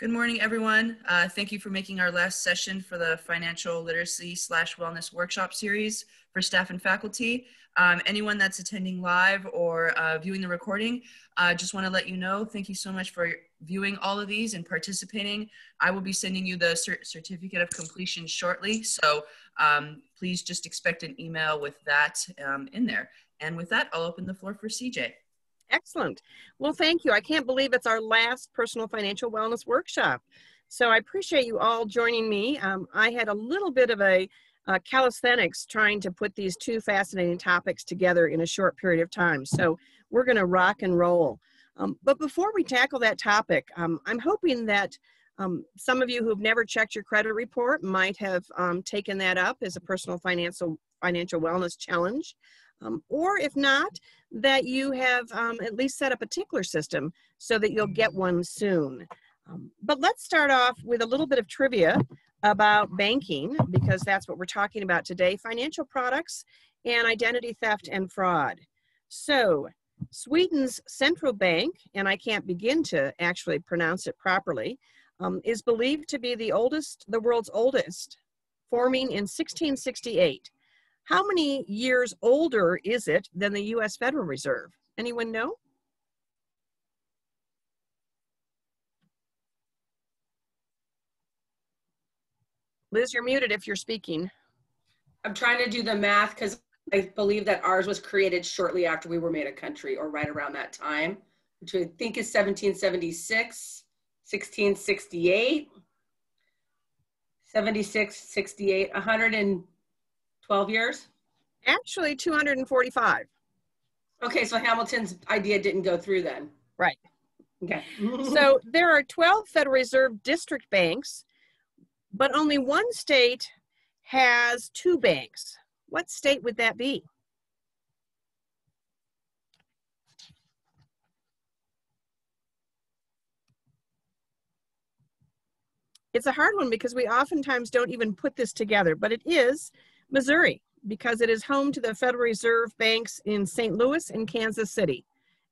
Good morning, everyone. Thank you for making our last session for the Financial Literacy / Wellness Workshop Series for staff and faculty. Anyone that's attending live or viewing the recording, just want to let you know, thank you so much for viewing all of these and participating. I will be sending you the certificate of completion shortly, so please just expect an email with that in there. And with that, I'll open the floor for CJ. Excellent. Well, thank you. I can't believe it's our last personal financial wellness workshop. So I appreciate you all joining me. I had a little bit of a calisthenics trying to put these two fascinating topics together in a short period of time. So we're going to rock and roll. But before we tackle that topic, I'm hoping that some of you who've never checked your credit report might have taken that up as a personal financial wellness challenge. Or if not, that you have at least set up a tickler system so that you'll get one soon. But let's start off with a little bit of trivia about banking, because that's what we're talking about today: financial products and identity theft and fraud. So Sweden's central bank, and I can't begin to actually pronounce it properly, is believed to be the world's oldest, forming in 1668. How many years older is it than the U.S. Federal Reserve? Anyone know? Liz, you're muted if you're speaking. I'm trying to do the math because I believe that ours was created shortly after we were made a country, or right around that time, which I think is 1776, 1668, 76, 68, 112 years. Actually, 245. Okay, so Hamilton's idea didn't go through then. Right. Okay. So there are 12 Federal Reserve district banks, but only one state has 2 banks. What state would that be? It's a hard one because we oftentimes don't even put this together, but it is Missouri, because it is home to the Federal Reserve banks in St. Louis and Kansas City.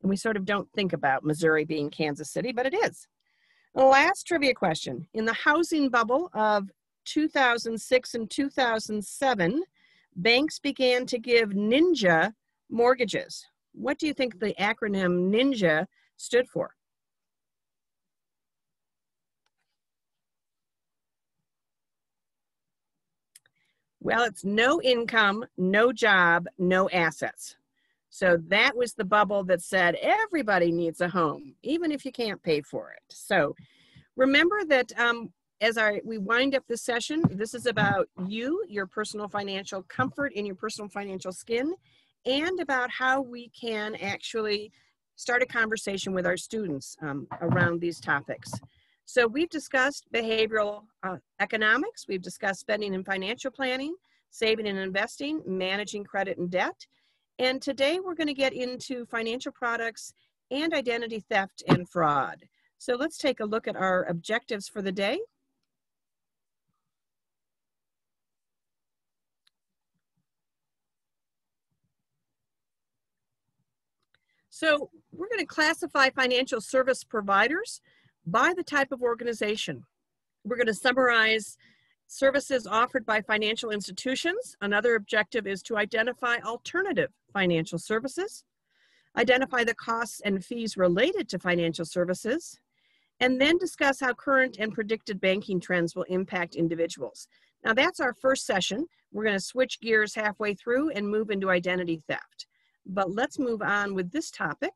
And we sort of don't think about Missouri being Kansas City, but it is. The last trivia question: in the housing bubble of 2006 and 2007, banks began to give ninja mortgages. What do you think the acronym ninja stood for? Well, it's no income, no job, no assets. So that was the bubble that said everybody needs a home, even if you can't pay for it. So remember that as we wind up this session, this is about you, your personal financial comfort in your personal financial skin, and about how we can actually start a conversation with our students around these topics. So we've discussed behavioral economics, we've discussed spending and financial planning, saving and investing, managing credit and debt. And today we're going to get into financial products and identity theft and fraud. So let's take a look at our objectives for the day. So we're going to classify financial service providers by the type of organization. We're going to summarize services offered by financial institutions. Another objective is to identify alternative financial services, identify the costs and fees related to financial services, and then discuss how current and predicted banking trends will impact individuals. Now that's our first session. We're going to switch gears halfway through and move into identity theft. But let's move on with this topic.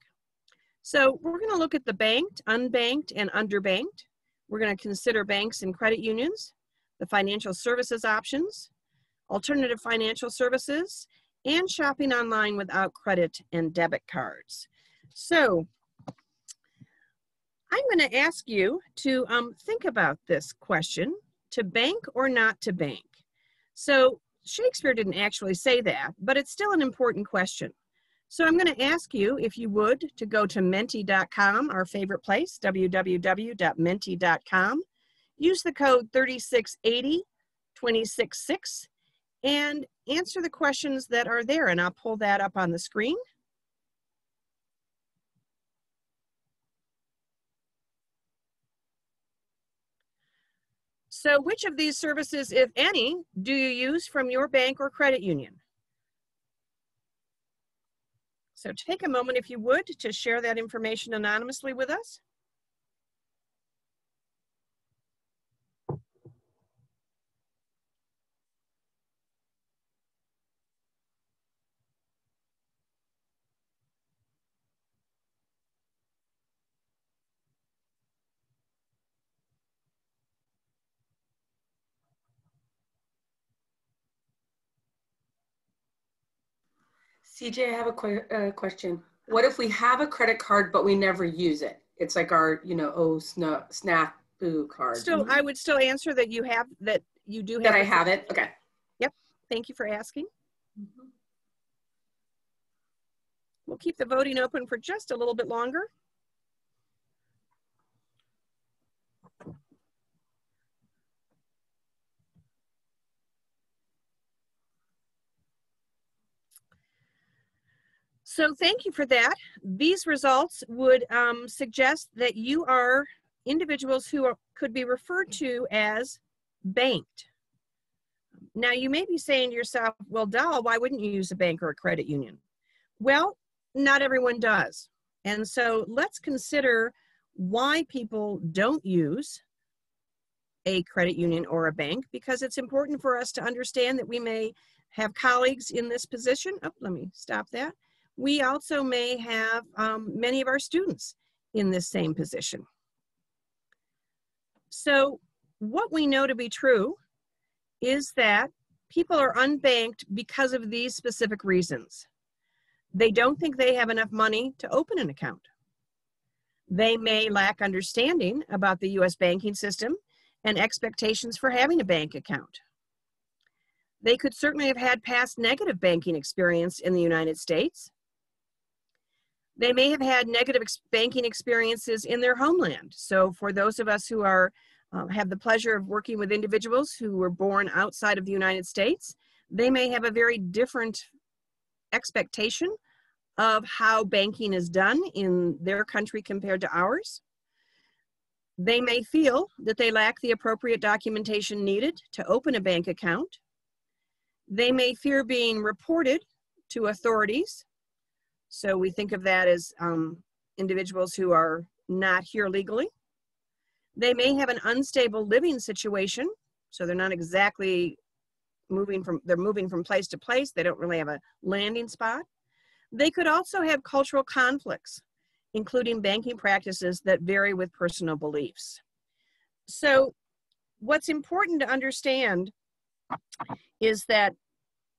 So we're going to look at the banked, unbanked, and underbanked. We're going to consider banks and credit unions, the financial services options, alternative financial services, and shopping online without credit and debit cards. So I'm going to ask you to think about this question: to bank or not to bank? So Shakespeare didn't actually say that, but it's still an important question. So I'm going to ask you, if you would, to go to menti.com, our favorite place, www.menti.com. Use the code 3680266 and answer the questions that are there, and I'll pull that up on the screen. So which of these services, if any, do you use from your bank or credit union? So take a moment, if you would, to share that information anonymously with us. CJ, I have a question. What if we have a credit card, but we never use it? It's like our, snafu card. Still, I would still answer that you have, that you do have. That I have it, okay. Yep, thank you for asking. We'll keep the voting open for just a little bit longer. So thank you for that. These results would suggest that you are individuals who could be referred to as banked. Now you may be saying to yourself, well, Dal, why wouldn't you use a bank or a credit union? Well, not everyone does. And so let's consider why people don't use a credit union or a bank, because it's important for us to understand that we may have colleagues in this position. Oh, let me stop that. We also may have many of our students in this same position. So what we know to be true is that people are unbanked because of these specific reasons. They don't think they have enough money to open an account. They may lack understanding about the US banking system and expectations for having a bank account. They could certainly have had past negative banking experience in the United States. They may have had negative banking experiences in their homeland. So for those of us who are have the pleasure of working with individuals who were born outside of the United States, they may have a very different expectation of how banking is done in their country compared to ours. They may feel that they lack the appropriate documentation needed to open a bank account. They may fear being reported to authorities. So we think of that as individuals who are not here legally. They may have an unstable living situation. So they're not exactly moving from place to place. They don't really have a landing spot. They could also have cultural conflicts, including banking practices that vary with personal beliefs. So what's important to understand is that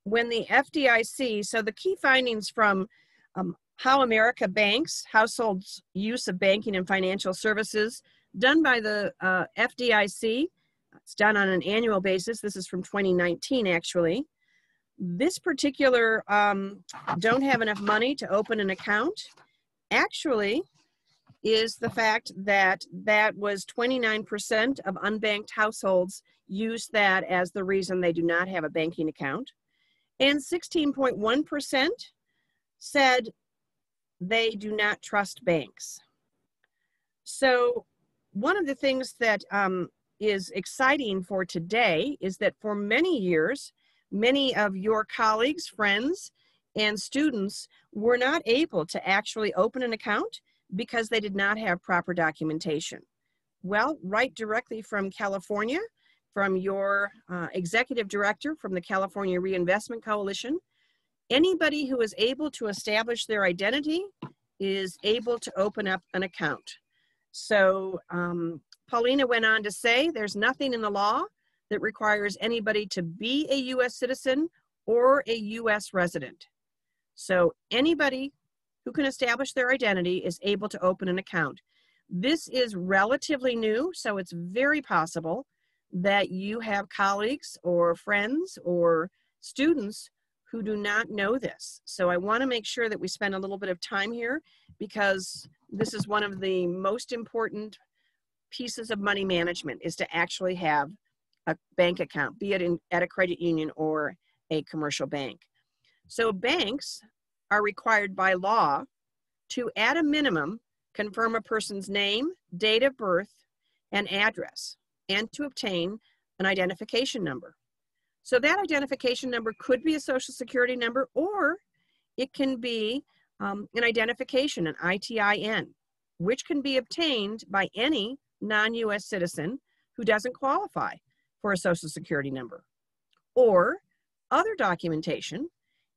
when the FDIC, so the key findings from How America Banks, Households' Use of Banking and Financial Services, done by the FDIC. It's done on an annual basis. This is from 2019, actually. This particular don't have enough money to open an account actually is the fact that that was 29% of unbanked households use that as the reason they do not have a banking account. And 16.1% said they do not trust banks. So one of the things that is exciting for today is that for many years, many of your colleagues, friends, and students were not able to actually open an account because they did not have proper documentation. Well, right directly from California, from your executive director from the California Reinvestment Coalition, anybody who is able to establish their identity is able to open up an account. So Paulina went on to say there's nothing in the law that requires anybody to be a US citizen or a US resident. So anybody who can establish their identity is able to open an account. This is relatively new, so it's very possible that you have colleagues or friends or students who do not know this. So I want to make sure that we spend a little bit of time here because this is one of the most important pieces of money management is to actually have a bank account, be it at a credit union or a commercial bank. So banks are required by law to, at a minimum, confirm a person's name, date of birth, and address. and to obtain an identification number. So that identification number could be a Social Security number, or it can be an identification, an ITIN, which can be obtained by any non-US citizen who doesn't qualify for a Social Security number, or other documentation,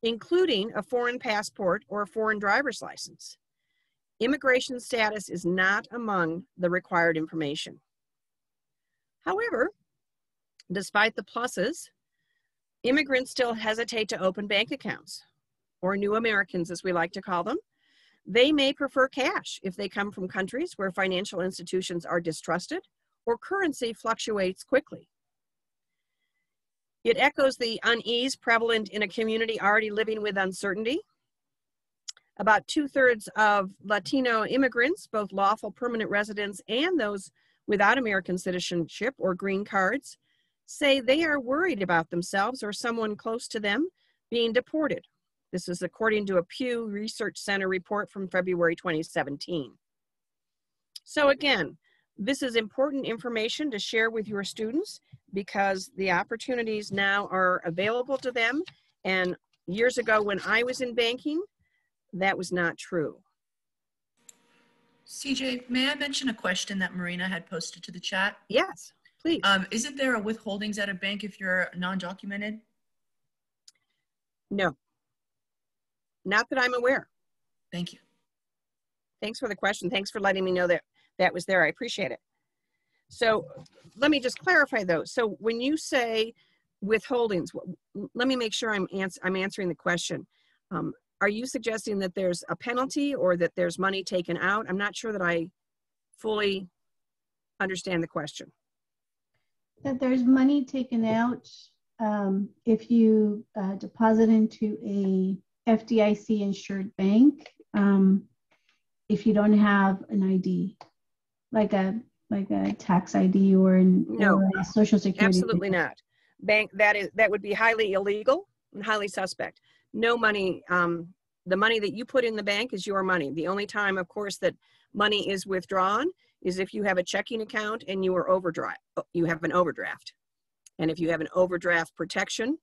including a foreign passport or a foreign driver's license. Immigration status is not among the required information. However, despite the pluses, immigrants still hesitate to open bank accounts, or new Americans as we like to call them. They may prefer cash if they come from countries where financial institutions are distrusted or currency fluctuates quickly. It echoes the unease prevalent in a community already living with uncertainty. About 2/3 of Latino immigrants, both lawful permanent residents and those without American citizenship or green cards, say they are worried about themselves or someone close to them being deported. This is according to a Pew Research Center report from February 2017. So again, this is important information to share with your students because the opportunities now are available to them. And years ago when I was in banking, that was not true. CJ, may I mention a question that Marina had posted to the chat? Yes, please. Isn't there a withholdings at a bank if you're non-documented? No, not that I'm aware. Thank you. Thanks for the question. Thanks for letting me know that that was there. I appreciate it. So let me just clarify those. So when you say withholdings, let me make sure I'm answering the question. Are you suggesting that there's a penalty or that there's money taken out? I'm not sure that I fully understand the question. That there's money taken out if you deposit into a FDIC insured bank, if you don't have an ID, like a tax ID or a Social Security. Absolutely not. Bank that would be highly illegal and highly suspect. No money. The money that you put in the bank is your money. The only time, of course, that money is withdrawn is if you have a checking account and you have an overdraft. And if you have an overdraft protection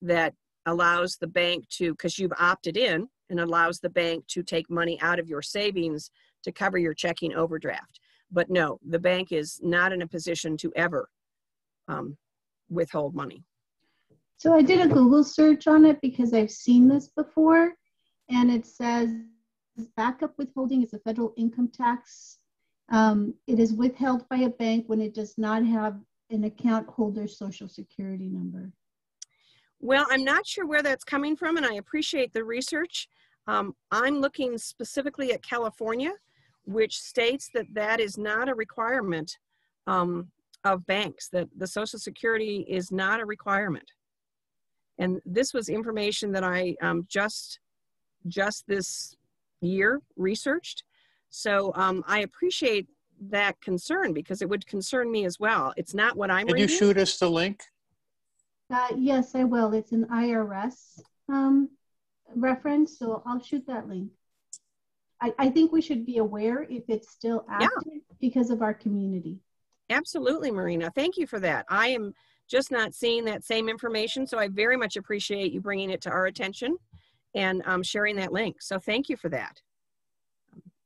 that allows the bank to, because you've opted in, and allows the bank to take money out of your savings to cover your checking overdraft. But no, the bank is not in a position to ever withhold money. So I did a Google search on it because I've seen this before, and it says backup withholding is a federal income tax. It is withheld by a bank when it does not have an account holder's Social Security number. Well, I'm not sure where that's coming from, and I appreciate the research. I'm looking specifically at California, which states that that is not a requirement of banks, that the Social Security is not a requirement. And this was information that I just this year researched. So I appreciate that concern because it would concern me as well. It's not what I'm reading. Can you shoot us the link? Yes, I will. It's an IRS reference, so I'll shoot that link. I think we should be aware if it's still active because of our community. Absolutely, Marina. Thank you for that. I am just not seeing that same information, so I very much appreciate you bringing it to our attention and sharing that link. So thank you for that.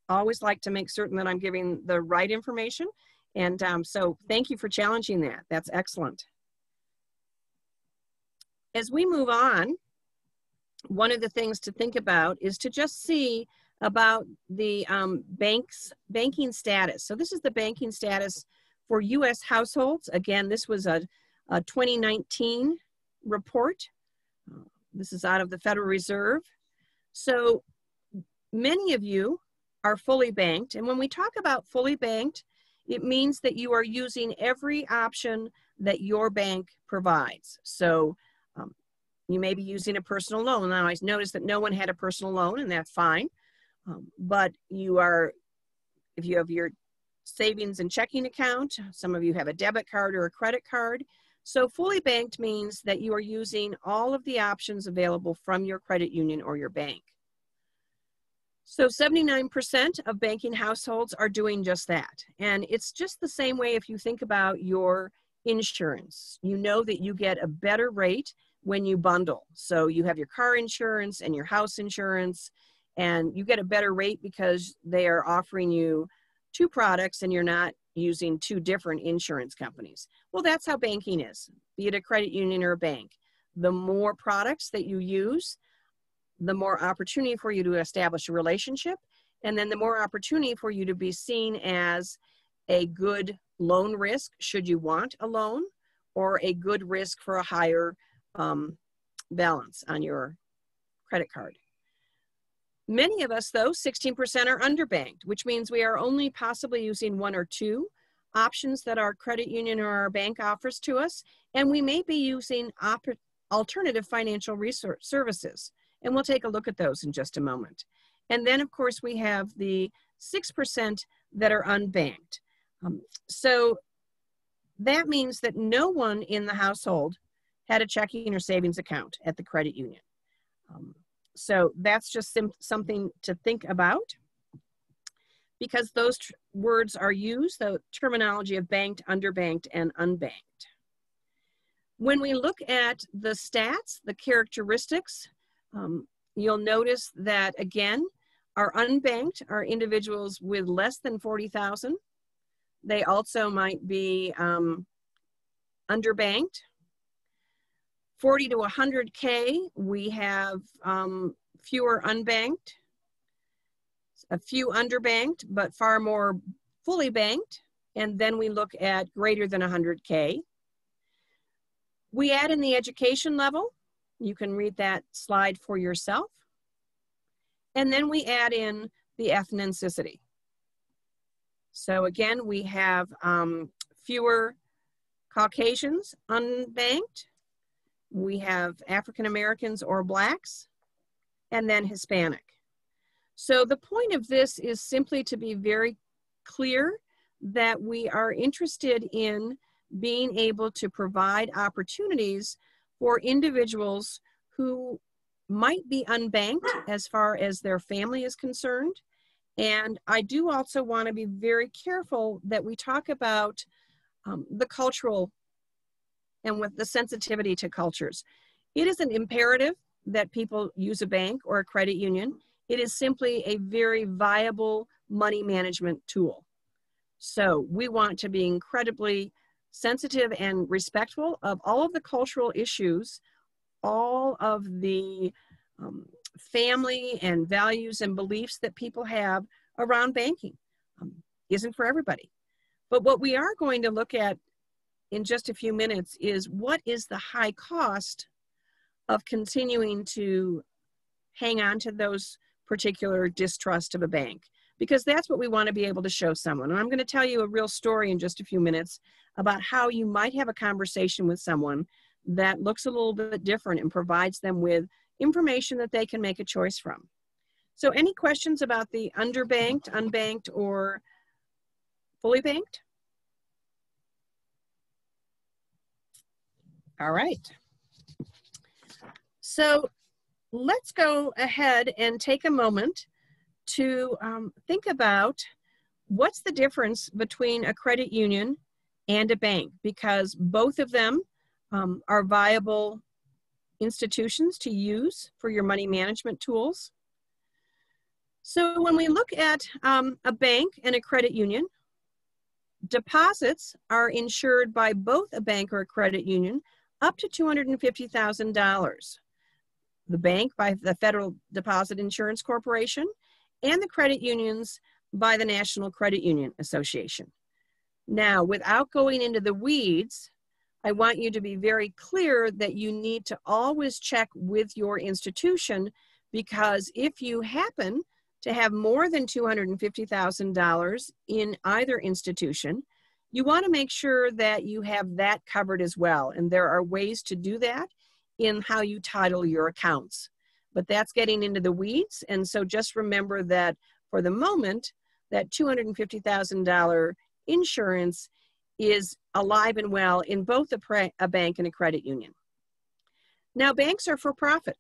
I always like to make certain that I'm giving the right information, and so thank you for challenging that. That's excellent. As we move on, one of the things to think about is to just see about the banking status. So this is the banking status for U.S. households. Again, this was a 2019 report. This is out of the Federal Reserve. So many of you are fully banked. And when we talk about fully banked, it means that you are using every option that your bank provides. So you may be using a personal loan. Now, I noticed that no one had a personal loan, and that's fine. But you are, if you have your savings and checking account, some of you have a debit card or a credit card. So fully banked means that you are using all of the options available from your credit union or your bank. So 79% of banking households are doing just that. And it's just the same way if you think about your insurance. You know that you get a better rate when you bundle. So you have your car insurance and your house insurance, and you get a better rate because they are offering you two products and you're not using two different insurance companies. Well, that's how banking is, be it a credit union or a bank. The more products that you use, the more opportunity for you to establish a relationship, and then the more opportunity for you to be seen as a good loan risk should you want a loan, or a good risk for a higher balance on your credit card. Many of us, though, 16% are underbanked, which means we are only possibly using one or two options that our credit union or our bank offers to us, and we may be using alternative financial resource services. And we'll take a look at those in just a moment. And then, of course, we have the 6% that are unbanked. So that means that no one in the household had a checking or savings account at the credit union. So that's just something to think about, because those words are used, the terminology of banked, underbanked, and unbanked. When we look at the stats, the characteristics, you'll notice that, again, our unbanked are individuals with less than 40,000. They also might be underbanked. 40 to 100K, we have fewer unbanked, a few underbanked, but far more fully banked. And then we look at greater than 100K. We add in the education level. You can read that slide for yourself. And then we add in the ethnicity. So again, we have fewer Caucasians unbanked. We have African Americans or Blacks, and then Hispanic. So the point of this is simply to be very clear that we are interested in being able to provide opportunities for individuals who might be unbanked as far as their family is concerned. And I do also want to be very careful that we talk about the cultural and with the sensitivity to cultures. It is an imperative that people use a bank or a credit union. It is simply a very viable money management tool. So we want to be incredibly sensitive and respectful of all of the cultural issues, all of the family and values and beliefs that people have around banking. Isn't for everybody. But what we are going to look at in just a few minutes is what is the high cost of continuing to hang on to those particular distrust of a bank, because that's what we want to be able to show someone. And I'm going to tell you a real story in just a few minutes about how you might have a conversation with someone that looks a little bit different and provides them with information that they can make a choice from. So any questions about the underbanked, unbanked, or fully banked? All right. So let's go ahead and take a moment to think about what's the difference between a credit union and a bank, because both of them are viable institutions to use for your money management tools. So when we look at a bank and a credit union, deposits are insured by both a bank or a credit union up to $250,000. The bank by the Federal Deposit Insurance Corporation, and the credit unions by the National Credit Union Association. Now, without going into the weeds, I want you to be very clear that you need to always check with your institution, because if you happen to have more than $250,000 in either institution, you want to make sure that you have that covered as well. And there are ways to do that in how you title your accounts. But that's getting into the weeds. And so just remember that for the moment, that $250,000 insurance is alive and well in both a bank and a credit union. Now, banks are for profit.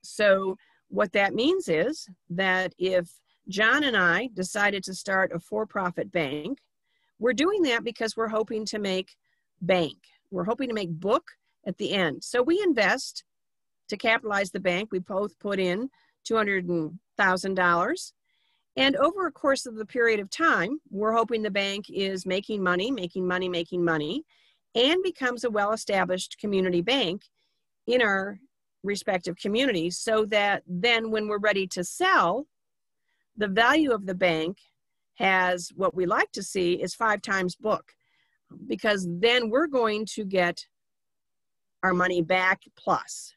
So What that means is that if John and I decided to start a for-profit bank, we're doing that because we're hoping to make bank. We're hoping to make book at the end. So we invest to capitalize the bank. We both put in $200,000. And over a course of the period of time, we're hoping the bank is making money, and becomes a well-established community bank in our respective communities, so that then when we're ready to sell, the value of the bank has, what we like to see is 5 times book, because then we're going to get our money back plus.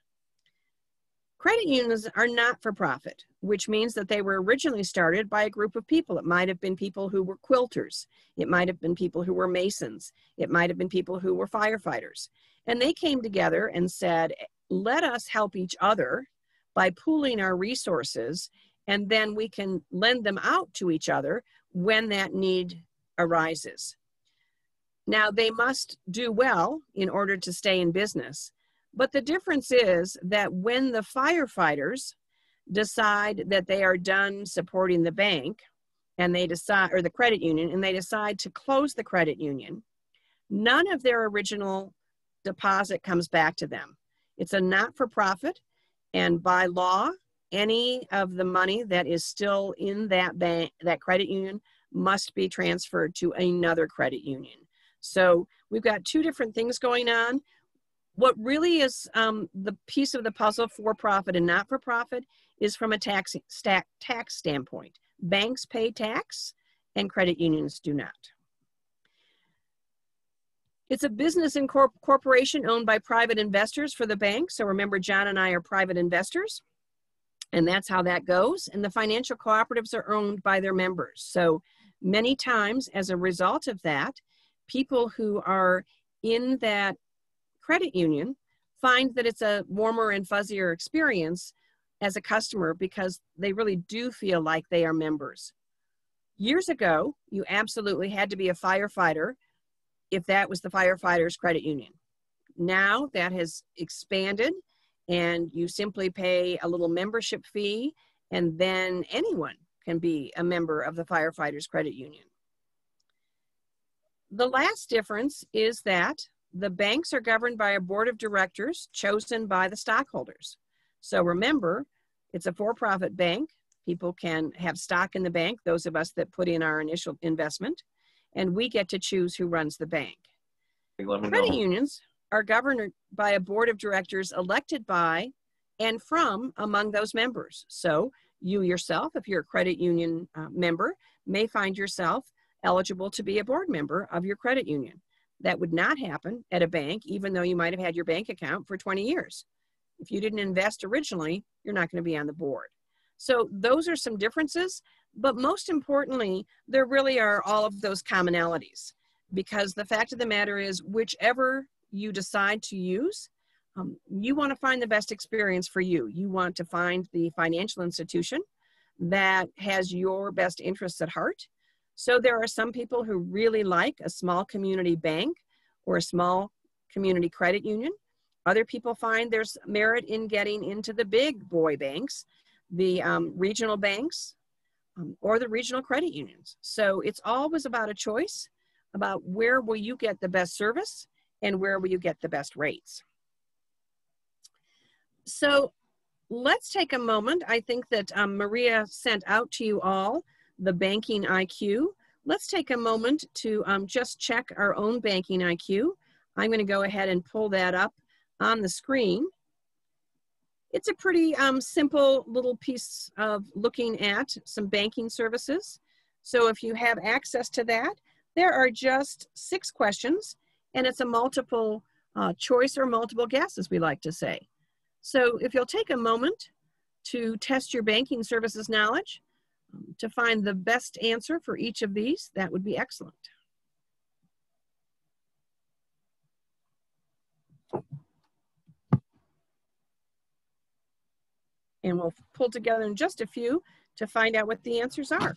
Credit unions are not for profit, which means that they were originally started by a group of people. It might have been people who were quilters. It might have been people who were masons. It might have been people who were firefighters. And they came together and said, let us help each other by pooling our resources, and then we can lend them out to each other when that need arises. Now, they must do well in order to stay in business. But the difference is that when the firefighters decide that they are done supporting the bank, and they decide, or the credit union, and they decide to close the credit union, none of their original deposit comes back to them. It's a not-for-profit, and by law, any of the money that is still in that bank, that credit union, must be transferred to another credit union. So we've got 2 different things going on. What really is the piece of the puzzle, for-profit and not-for-profit, is from a tax standpoint. Banks pay tax and credit unions do not. It's a business and corporation owned by private investors for the bank. So remember, John and I are private investors, and that's how that goes. And the financial cooperatives are owned by their members. So many times, as a result of that, people who are in that credit union find that it's a warmer and fuzzier experience as a customer, because they really do feel like they are members. Years ago, you absolutely had to be a firefighter if that was the firefighter's credit union. Now that has expanded, and you simply pay a little membership fee, and then anyone can be a member of the firefighter's credit union. The last difference is that the banks are governed by a board of directors chosen by the stockholders. So remember, it's a for-profit bank. People can have stock in the bank, those of us that put in our initial investment, and we get to choose who runs the bank. Credit unions are governed by a board of directors elected by and from among those members. So you yourself, if you're a credit union member, may find yourself eligible to be a board member of your credit union. That would not happen at a bank, even though you might have had your bank account for 20 years. If you didn't invest originally, you're not going to be on the board. So those are some differences, but most importantly, there really are all of those commonalities, because the fact of the matter is, whichever you decide to use, you want to find the best experience for you. You want to find the financial institution that has your best interests at heart. So there are some people who really like a small community bank or a small community credit union. Other people find there's merit in getting into the big boy banks, the regional banks, or the regional credit unions. So it's always about a choice about where will you get the best service and where will you get the best rates. So let's take a moment. I think that Maria sent out to you all the banking IQ. Let's take a moment to just check our own banking IQ. I'm going to go ahead and pull that up on the screen. It's a pretty simple little piece of looking at some banking services. So if you have access to that, there are just 6 questions, and it's a multiple choice or multiple guess, as we like to say. So if you'll take a moment to test your banking services knowledge, to find the best answer for each of these, that would be excellent. And we'll pull together in just a few to find out what the answers are.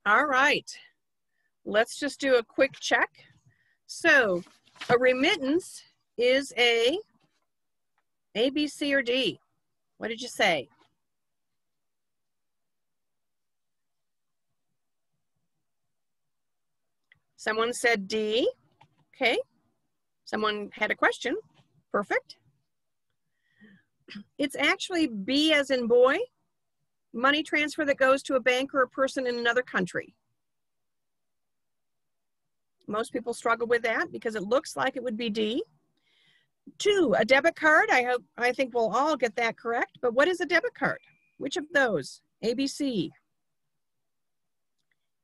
All right. Let's just do a quick check. So a remittance is A, B, C, or D? What did you say? Someone said D. Okay. Someone had a question. Perfect. It's actually B as in boy, money transfer that goes to a bank or a person in another country. Most people struggle with that because it looks like it would be D. 2, a debit card. I think we'll all get that correct, but what is a debit card? Which of those? A, B, C?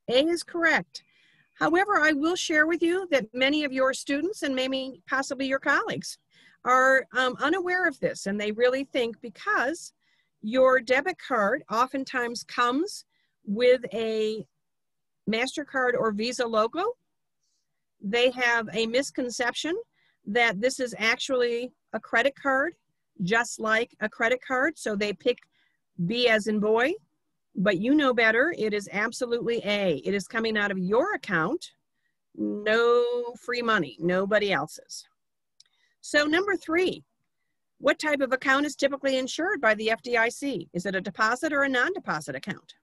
A is correct. However, I will share with you that many of your students and maybe possibly your colleagues are unaware of this, and they really think because your debit card oftentimes comes with a MasterCard or Visa logo, they have a misconception that this is actually a credit card, just like a credit card. So they pick B as in boy, but you know better. It is absolutely A. It is coming out of your account, no free money, nobody else's. So number 3, what type of account is typically insured by the FDIC? Is it a deposit or a non-deposit account?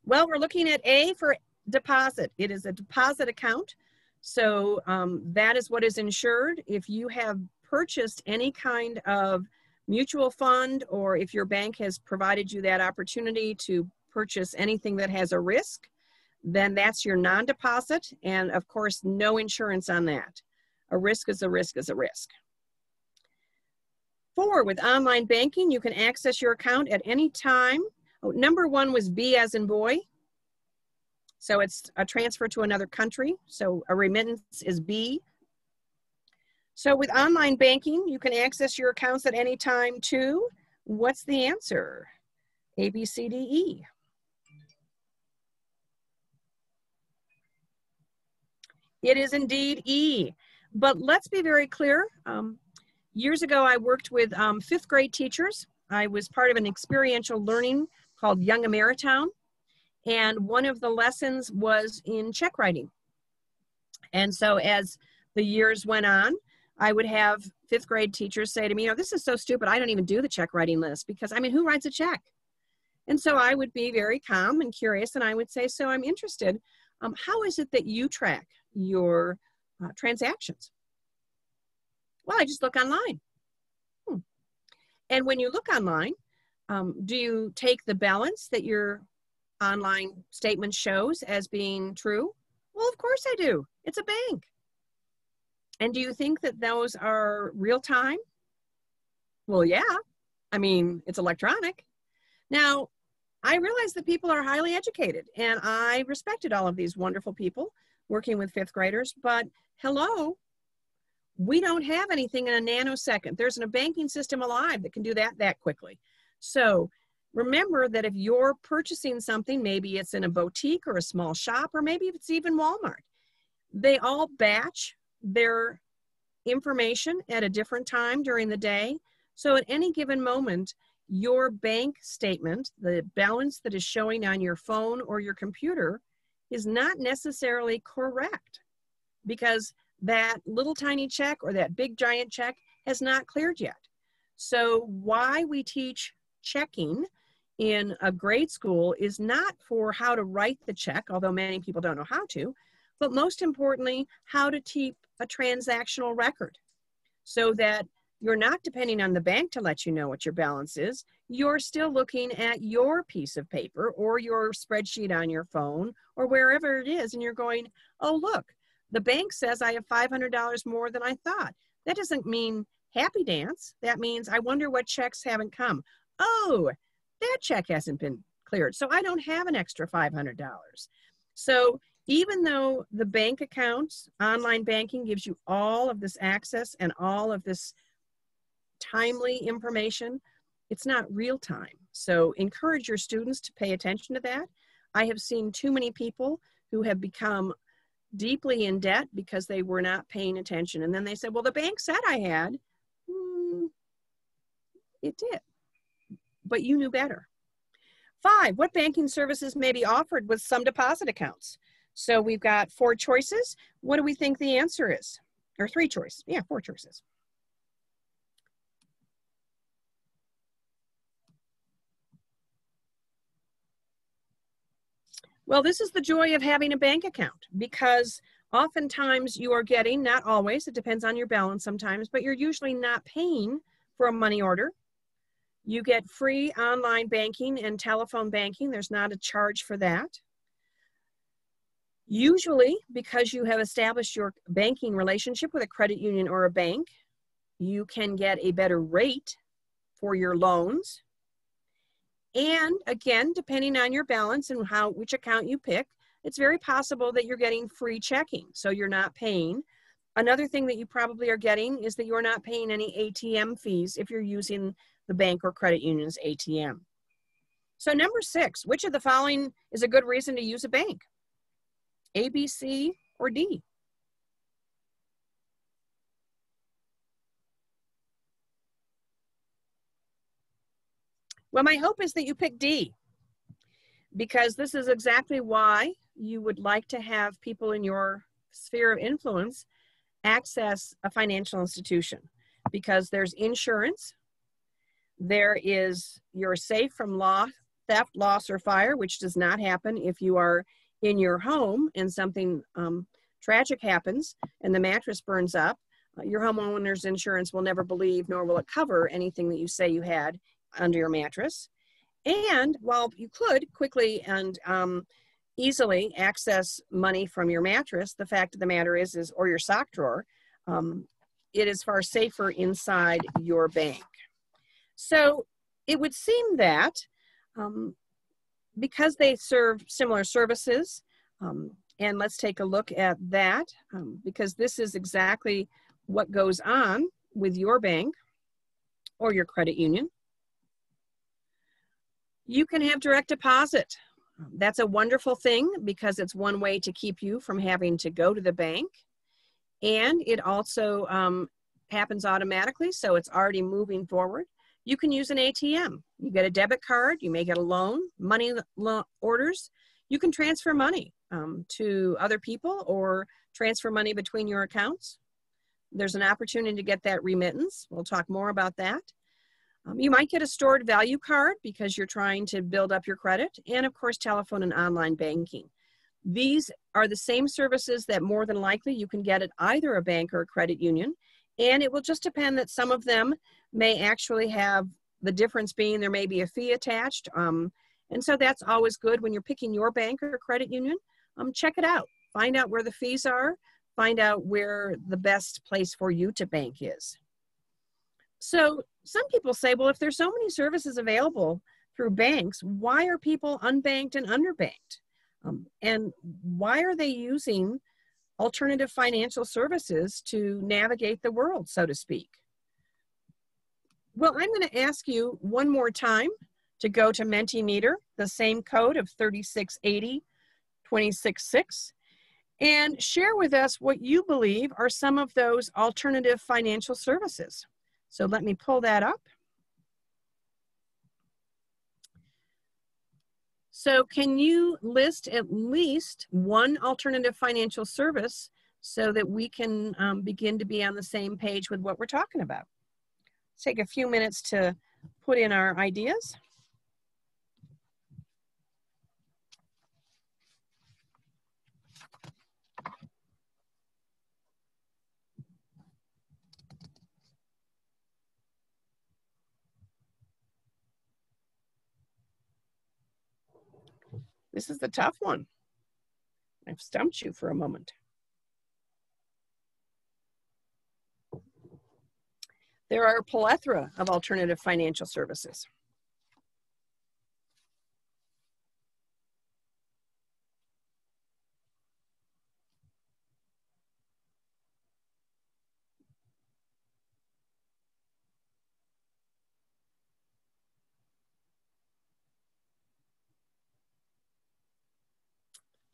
Well, we're looking at A for deposit. It is a deposit account. So that is what is insured. If you have purchased any kind of mutual fund, or if your bank has provided you that opportunity to purchase anything that has a risk, then that's your non-deposit. And of course, no insurance on that. A risk is a risk is a risk. 4, with online banking, you can access your account at any time. Oh, number 1 was B as in boy. So it's a transfer to another country. So a remittance is B. So with online banking, you can access your accounts at any time too. What's the answer? A, B, C, D, E. It is indeed E. But let's be very clear. Years ago, I worked with 5th grade teachers. I was part of an experiential learning called Young Ameritown. And one of the lessons was in check writing. And so as the years went on, I would have 5th grade teachers say to me, "Oh, this is so stupid. I don't even do the check writing list because, I mean, who writes a check?" And so I would be very calm and curious. And I would say, "So I'm interested. How is it that you track your transactions?" "Well, I just look online." And when you look online, do you take the balance that your online statement shows as being true? "Well, of course I do. It's a bank." "And do you think that those are real time?" "Well, yeah. I mean, it's electronic." Now, I realize that people are highly educated, and I respected all of these wonderful people working with 5th graders, but hello, we don't have anything in a nanosecond. There's a banking system alive that can do that quickly. So remember that if you're purchasing something, maybe it's in a boutique or a small shop, or maybe it's even Walmart, they all batch their information at a different time during the day. So at any given moment, your bank statement, the balance that is showing on your phone or your computer, is not necessarily correct because that little tiny check or that big giant check has not cleared yet. So why we teach checking in a grade school is not for how to write the check, although many people don't know how to, but most importantly, how to keep a transactional record so that you're not depending on the bank to let you know what your balance is. You're still looking at your piece of paper or your spreadsheet on your phone or wherever it is, and you're going, "Oh, look, the bank says I have $500 more than I thought." That doesn't mean happy dance. That means I wonder what checks haven't come. "Oh, that check hasn't been cleared, so I don't have an extra $500. So even though the bank accounts, online banking gives you all of this access and all of this timely information, it's not real time. So encourage your students to pay attention to that. I have seen too many people who have become deeply in debt because they were not paying attention. And then they said, "Well, the bank said I had." It did, but you knew better. 5, what banking services may be offered with some deposit accounts? So we've got 4 choices. What do we think the answer is? Or 3 choices. Yeah, 4 choices. Well, this is the joy of having a bank account, because oftentimes you are getting, not always, it depends on your balance sometimes, but you're usually not paying for a money order. You get free online banking and telephone banking. There's not a charge for that. Usually, because you have established your banking relationship with a credit union or a bank, you can get a better rate for your loans. And again, depending on your balance and which account you pick, it's very possible that you're getting free checking, so you're not paying. Another thing that you probably are getting is that you're not paying any ATM fees if you're using the bank or credit union's ATM. So number 6, which of the following is a good reason to use a bank? A, B, C, or D? Well, my hope is that you pick D, because this is exactly why you would like to have people in your sphere of influence access a financial institution, because there's insurance, you're safe from theft, loss, or fire, which does not happen if you are in your home and something tragic happens and the mattress burns up. Your homeowner's insurance will never believe, nor will it cover anything that you say you had under your mattress. And while you could quickly and easily access money from your mattress, the fact of the matter is or your sock drawer, it is far safer inside your bank. So it would seem that because they serve similar services, and let's take a look at that, because this is exactly what goes on with your bank or your credit union. You can have direct deposit. That's a wonderful thing, because it's one way to keep you from having to go to the bank. And it also happens automatically, so it's already moving forward. You can use an ATM. You get a debit card, you may get a loan, money orders. You can transfer money to other people or transfer money between your accounts. There's an opportunity to get that remittance. We'll talk more about that. You might get a stored value card because you're trying to build up your credit, and of course, telephone and online banking. These are the same services that more than likely you can get at either a bank or a credit union, and it will just depend that some of them may actually have the difference being there may be a fee attached, and so that's always good when you're picking your bank or credit union. Check it out. Find out where the fees are. Find out where the best place for you to bank is. So some people say, well, if there's so many services available through banks, why are people unbanked and underbanked? And why are they using alternative financial services to navigate the world, so to speak? Well, I'm going to ask you one more time to go to Mentimeter, the same code of 3680266, and share with us what you believe are some of those alternative financial services. So let me pull that up. So can you list at least one alternative financial service so that we can begin to be on the same page with what we're talking about? Let's take a few minutes to put in our ideas. This is the tough one. I've stumped you for a moment. There are a plethora of alternative financial services.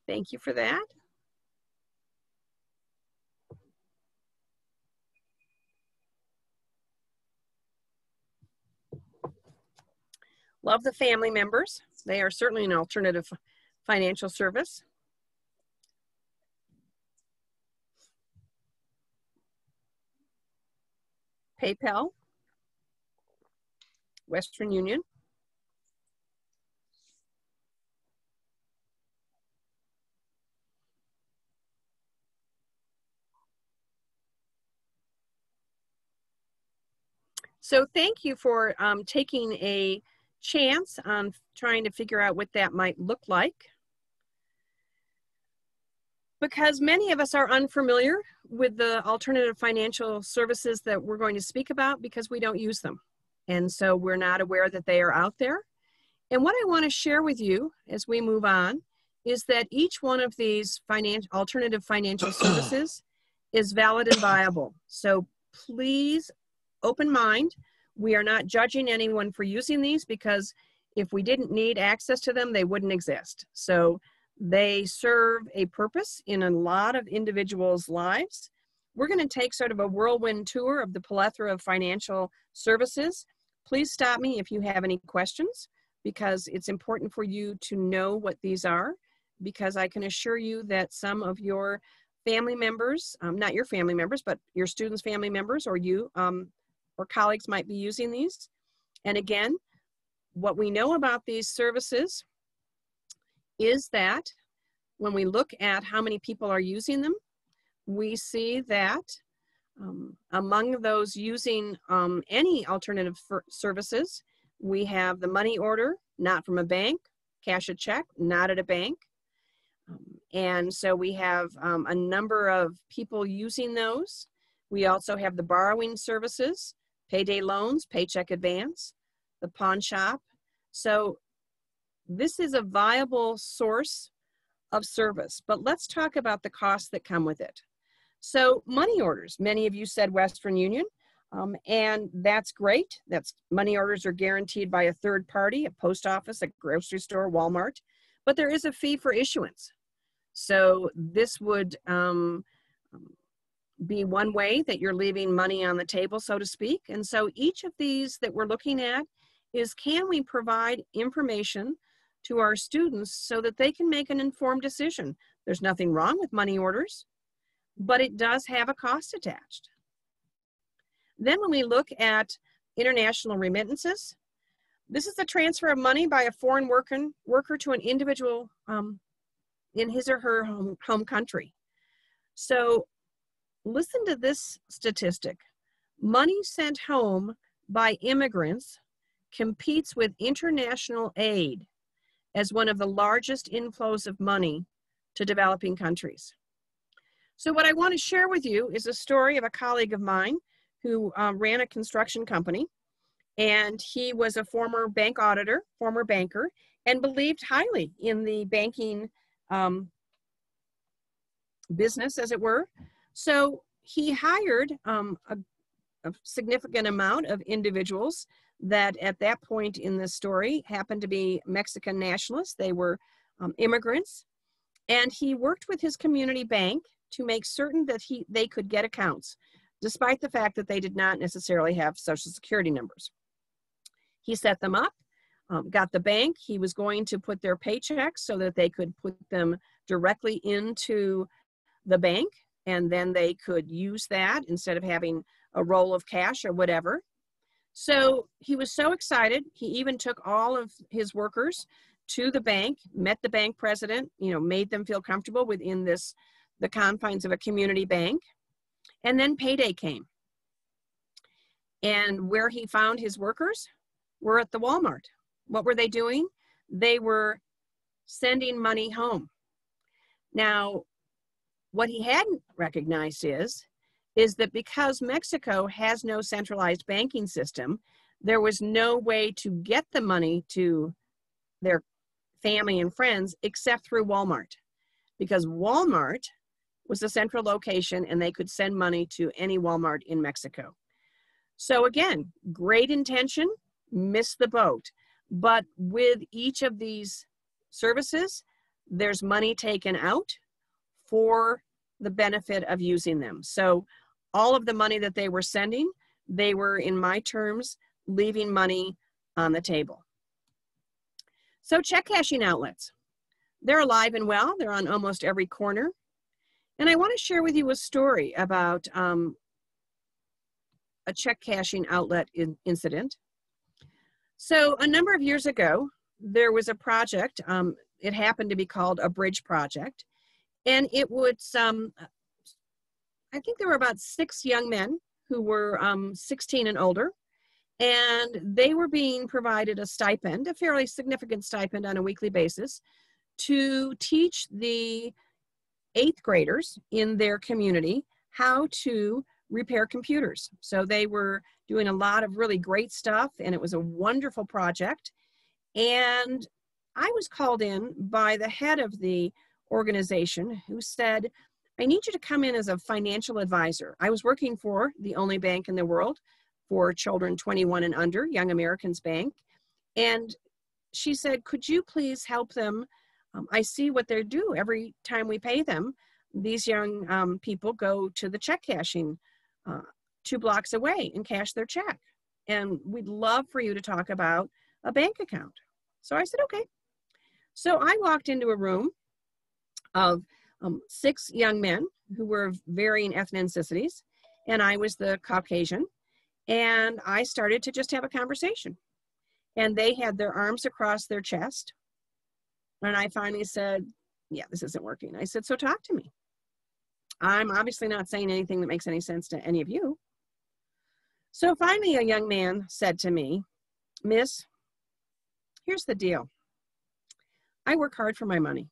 Thank you for that. Love the family members. They are certainly an alternative financial service. PayPal, Western Union, so thank you for taking a chance on trying to figure out what that might look like. Because many of us are unfamiliar with the alternative financial services that we're going to speak about because we don't use them. And so we're not aware that they are out there. And what I want to share with you as we move on is that each one of these alternative financial services is valid and viable. So please, open mind. We are not judging anyone for using these because if we didn't need access to them, they wouldn't exist. So they serve a purpose in a lot of individuals' lives. We're going to take sort of a whirlwind tour of the plethora of financial services. Please stop me if you have any questions, because it's important for you to know what these are, because I can assure you that some of your family members, not your family members, but your students' family members or you or colleagues might be using these. And again, what we know about these services is that when we look at how many people are using them, we see that among those using any alternative services, we have the money order, not from a bank, cash a check, not at a bank. And so we have a number of people using those. We also have the borrowing services, payday loans, paycheck advance, the pawn shop. So this is a viable source of service, but let's talk about the costs that come with it. So money orders, many of you said Western Union, and that's great. Money orders are guaranteed by a third party, a post office, a grocery store, Walmart, but there is a fee for issuance. So this would be one way that you're leaving money on the table, so to speak. And so each of these that we're looking at is, can we provide information to our students so that they can make an informed decision? There's nothing wrong with money orders, but it does have a cost attached. Then when we look at international remittances, this is the transfer of money by a foreign worker to an individual in his or her home country. So listen to this statistic. Money sent home by immigrants competes with international aid as one of the largest inflows of money to developing countries. So what I want to share with you is a story of a colleague of mine who ran a construction company, and he was a former bank auditor, former banker, and believed highly in the banking business, as it were. So he hired a significant amount of individuals that at that point in the story happened to be Mexican nationalists. They were immigrants. And he worked with his community bank to make certain that they could get accounts, despite the fact that they did not necessarily have Social Security numbers. He set them up, got the bank. He was going to put their paychecks so that they could put them directly into the bank, and then they could use that instead of having a roll of cash or whatever. So he was so excited, he even took all of his workers to the bank, met the bank president, made them feel comfortable within the confines of a community bank. And then payday came. And where he found his workers were at the Walmart. What were they doing? They were sending money home. Now, what he hadn't recognized is that because Mexico has no centralized banking system, there was no way to get the money to their family and friends except through Walmart, because Walmart was the central location and they could send money to any Walmart in Mexico. So again, great intention, missed the boat. But with each of these services, there's money taken out for the benefit of using them. So all of the money that they were sending, they were, in my terms, leaving money on the table. So check cashing outlets, they're alive and well. They're on almost every corner. And I want to share with you a story about a check cashing outlet incident. So a number of years ago, there was a project. It happened to be called a bridge project. And it would, I think there were about 6 young men who were 16 and older. And they were being provided a stipend, a fairly significant stipend on a weekly basis, to teach the 8th graders in their community how to repair computers. So they were doing a lot of really great stuff, and it was a wonderful project. And I was called in by the head of the organization who said, I need you to come in as a financial advisor. I was working for the only bank in the world for children 21 and under, Young Americans Bank. And she said, could you please help them? I see what they do. Every time we pay them, these young people go to the check cashing 2 blocks away and cash their check. And we'd love for you to talk about a bank account. So I said, okay. So I walked into a room of 6 young men who were of varying ethnicities, and I was the Caucasian, and I started to just have a conversation. And they had their arms across their chest. And I finally said, yeah, this isn't working. I said, so talk to me. I'm obviously not saying anything that makes any sense to any of you. So finally, a young man said to me, Miss, here's the deal. I work hard for my money,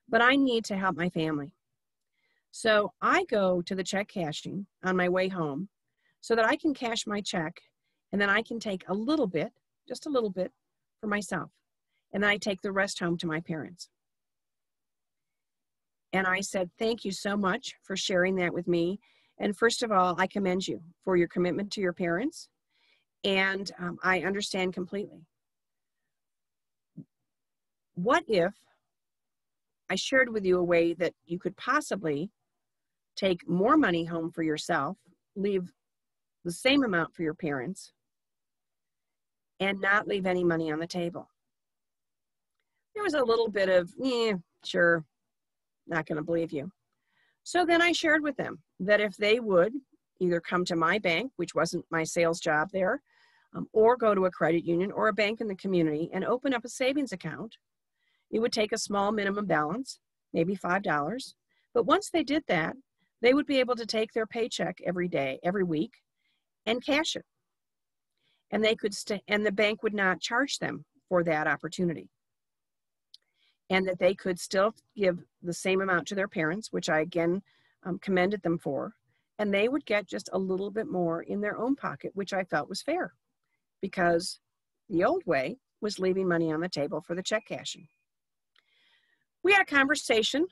but I need to help my family. So I go to the check cashing on my way home so that I can cash my check, and then I can take a little bit, just a little bit, for myself. And then I take the rest home to my parents. And I said, thank you so much for sharing that with me. And first of all, I commend you for your commitment to your parents. And I understand completely. What if I shared with you a way that you could possibly take more money home for yourself, leave the same amount for your parents, and not leave any money on the table? There was a little bit of, sure, not going to believe you. So then I shared with them that if they would either come to my bank, which wasn't my sales job there, or go to a credit union or a bank in the community and open up a savings account, it would take a small minimum balance, maybe $5. But once they did that, they would be able to take their paycheck every day, every week, and cash it. And they could and the bank would not charge them for that opportunity. And that they could still give the same amount to their parents, which I again commended them for, and they would get just a little bit more in their own pocket, which I felt was fair, because the old way was leaving money on the table for the check cashing. We had a conversation.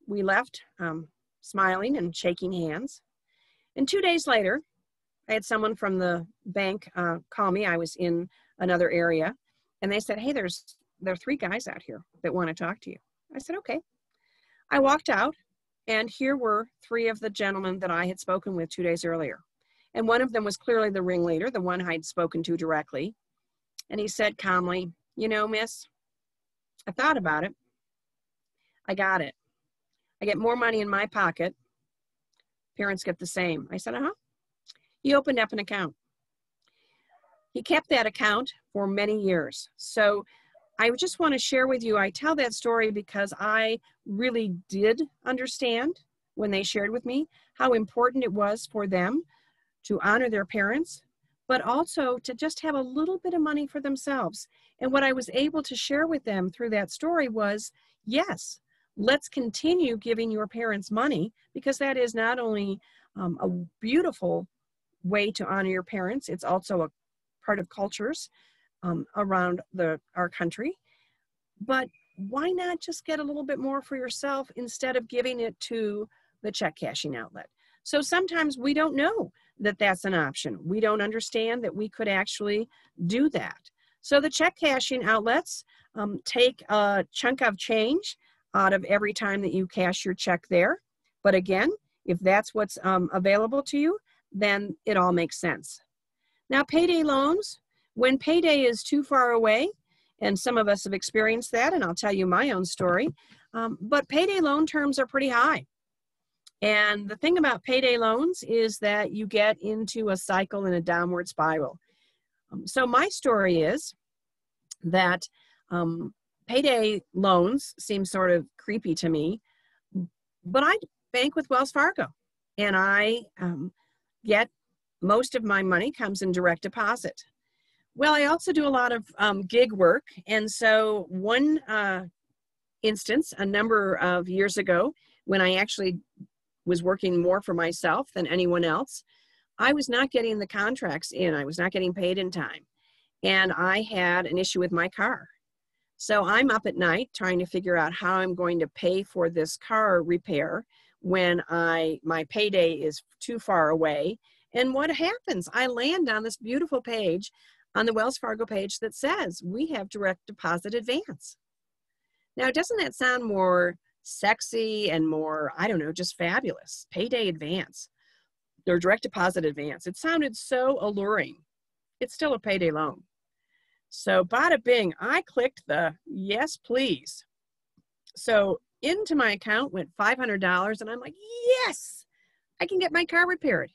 We left smiling and shaking hands. And 2 days later, I had someone from the bank call me. I was in another area, and they said, hey, there are 3 guys out here that want to talk to you. I said, okay. I walked out, and here were 3 of the gentlemen that I had spoken with 2 days earlier. And one of them was clearly the ringleader, the one I'd spoken to directly. And he said calmly, you know, miss, I thought about it. I got it. I get more money in my pocket. Parents get the same. I said, He opened up an account. He kept that account for many years. So I just want to share with you, I tell that story because I really did understand when they shared with me how important it was for them to honor their parents, but also to just have a little bit of money for themselves. And what I was able to share with them through that story was, yes, let's continue giving your parents money, because that is not only a beautiful way to honor your parents, it's also a part of cultures around our country. But why not just get a little bit more for yourself instead of giving it to the check cashing outlet? So sometimes we don't know that that's an option. We don't understand that we could actually do that. So the check cashing outlets take a chunk of change out of every time that you cash your check there. But again, if that's what's available to you, then it all makes sense. Now, payday loans, when payday is too far away And some of us have experienced that, and I'll tell you my own story. But payday loan terms are pretty high. And the thing about payday loans is that you get into a cycle and a downward spiral. So my story is that payday loans seem sort of creepy to me, but I bank with Wells Fargo, and I get most of my money comes in direct deposit. Well, I also do a lot of gig work, and so one instance a number of years ago when I actually was working more for myself than anyone else, I was not getting the contracts in. I was not getting paid in time. And I had an issue with my car. So I'm up at night trying to figure out how I'm going to pay for this car repair when my payday is too far away. And what happens? I land on this beautiful page on the Wells Fargo page that says, we have direct deposit advance. Now, doesn't that sound more sexy and more, I don't know, just fabulous? Payday advance or direct deposit advance. It sounded so alluring. It's still a payday loan. So bada bing, I clicked the yes, please. So into my account went $500 and I'm like, yes, I can get my car repaired.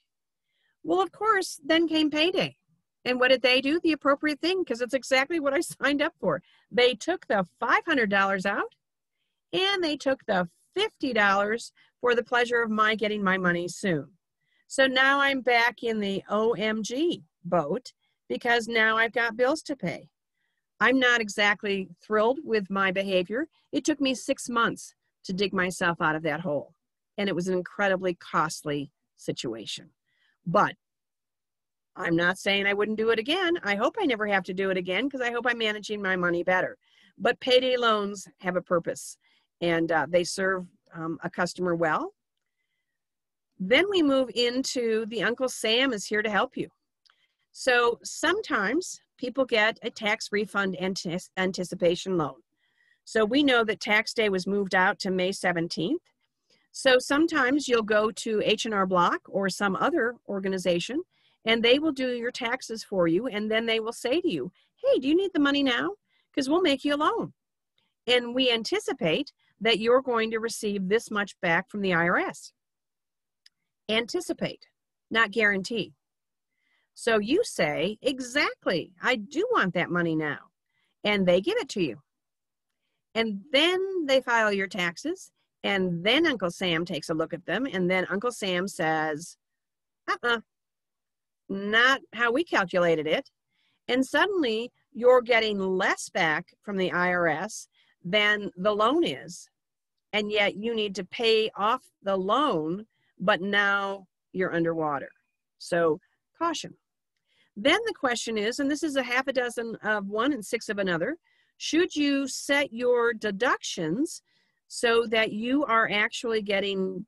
Well, of course, then came payday. And what did they do? The appropriate thing, because it's exactly what I signed up for. They took the $500 out and they took the $50 for the pleasure of my getting my money soon. So now I'm back in the OMG boat because now I've got bills to pay. I'm not exactly thrilled with my behavior. It took me 6 months to dig myself out of that hole. And it was an incredibly costly situation. But I'm not saying I wouldn't do it again. I hope I never have to do it again because I hope I'm managing my money better. But payday loans have a purpose and they serve a customer well. Then we move into the Uncle Sam is here to help you. So sometimes people get a tax refund anticipation loan. So we know that tax day was moved out to May 17th. So sometimes you'll go to H&R Block or some other organization and they will do your taxes for you. And then they will say to you, hey, do you need the money now? Because we'll make you a loan. And we anticipate that you're going to receive this much back from the IRS. Anticipate, not guarantee. So you say, exactly, I do want that money now. And they give it to you. And then they file your taxes. And then Uncle Sam takes a look at them. And then Uncle Sam says, not how we calculated it. And suddenly you're getting less back from the IRS than the loan is. And yet you need to pay off the loan, but now you're underwater. So caution. Then the question is, and this is a half a dozen of one and 6 of another, should you set your deductions so that you are actually getting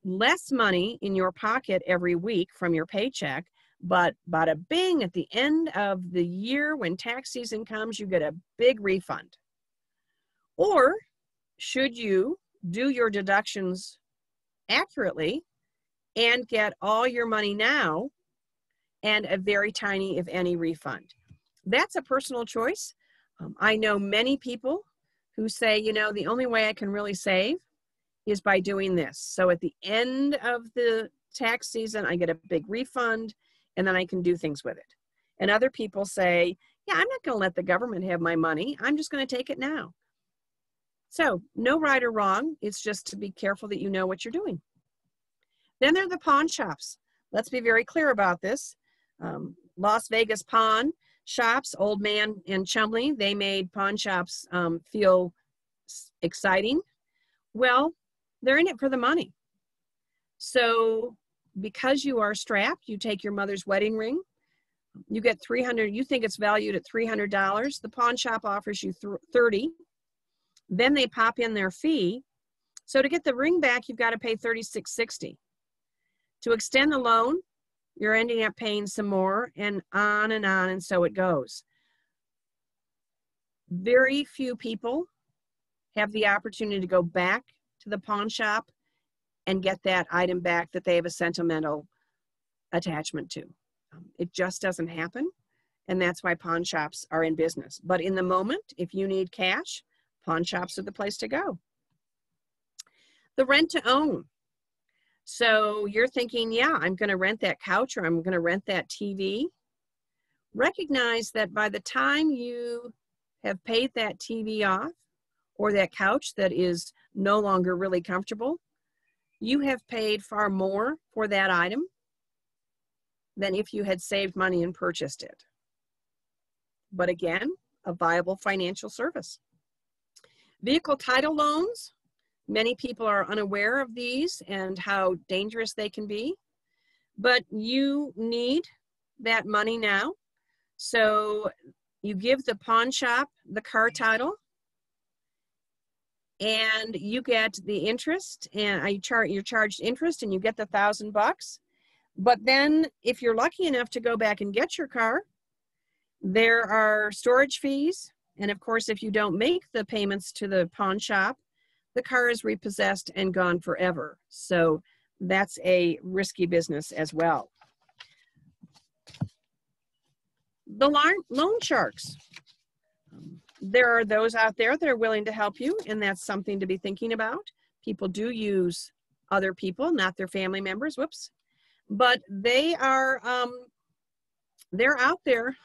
less money in your pocket every week from your paycheck, but bada bing, at the end of the year when tax season comes, you get a big refund? Or should you do your deductions accurately and get all your money now and a very tiny, if any, refund? That's a personal choice. I know many people who say, you know, the only way I can really save is by doing this. So at the end of the tax season, I get a big refund and then I can do things with it. And other people say, yeah, I'm not going to let the government have my money. I'm just going to take it now. So no right or wrong. It's just to be careful that you know what you're doing. Then there are the pawn shops. Let's be very clear about this. Las Vegas pawn shops, Old Man and Chumley, they made pawn shops feel exciting. Well, they're in it for the money. So because you are strapped, you take your mother's wedding ring, you get $300, you think it's valued at $300. The pawn shop offers you $30. Then they pop in their fee. So to get the ring back, you've got to pay $36.60. To extend the loan, you're ending up paying some more, and so it goes. Very few people have the opportunity to go back to the pawn shop and get that item back that they have a sentimental attachment to. It just doesn't happen. And that's why pawn shops are in business. But in the moment, if you need cash, pawn shops are the place to go. The rent to own. So you're thinking, yeah, I'm going to rent that couch or I'm going to rent that TV. Recognize that by the time you have paid that TV off or that couch that is no longer really comfortable, you have paid far more for that item than if you had saved money and purchased it. But again, a viable financial service. Vehicle title loans. Many people are unaware of these and how dangerous they can be, but you need that money now. So you give the pawn shop the car title and you get the interest, and you're charged interest and you get the $1,000. But then if you're lucky enough to go back and get your car, there are storage fees. And of course, if you don't make the payments to the pawn shop, the car is repossessed and gone forever. So that's a risky business as well. The loan sharks. There are those out there that are willing to help you, and that's something to be thinking about. People do use other people, not their family members, whoops. But they are, they're out there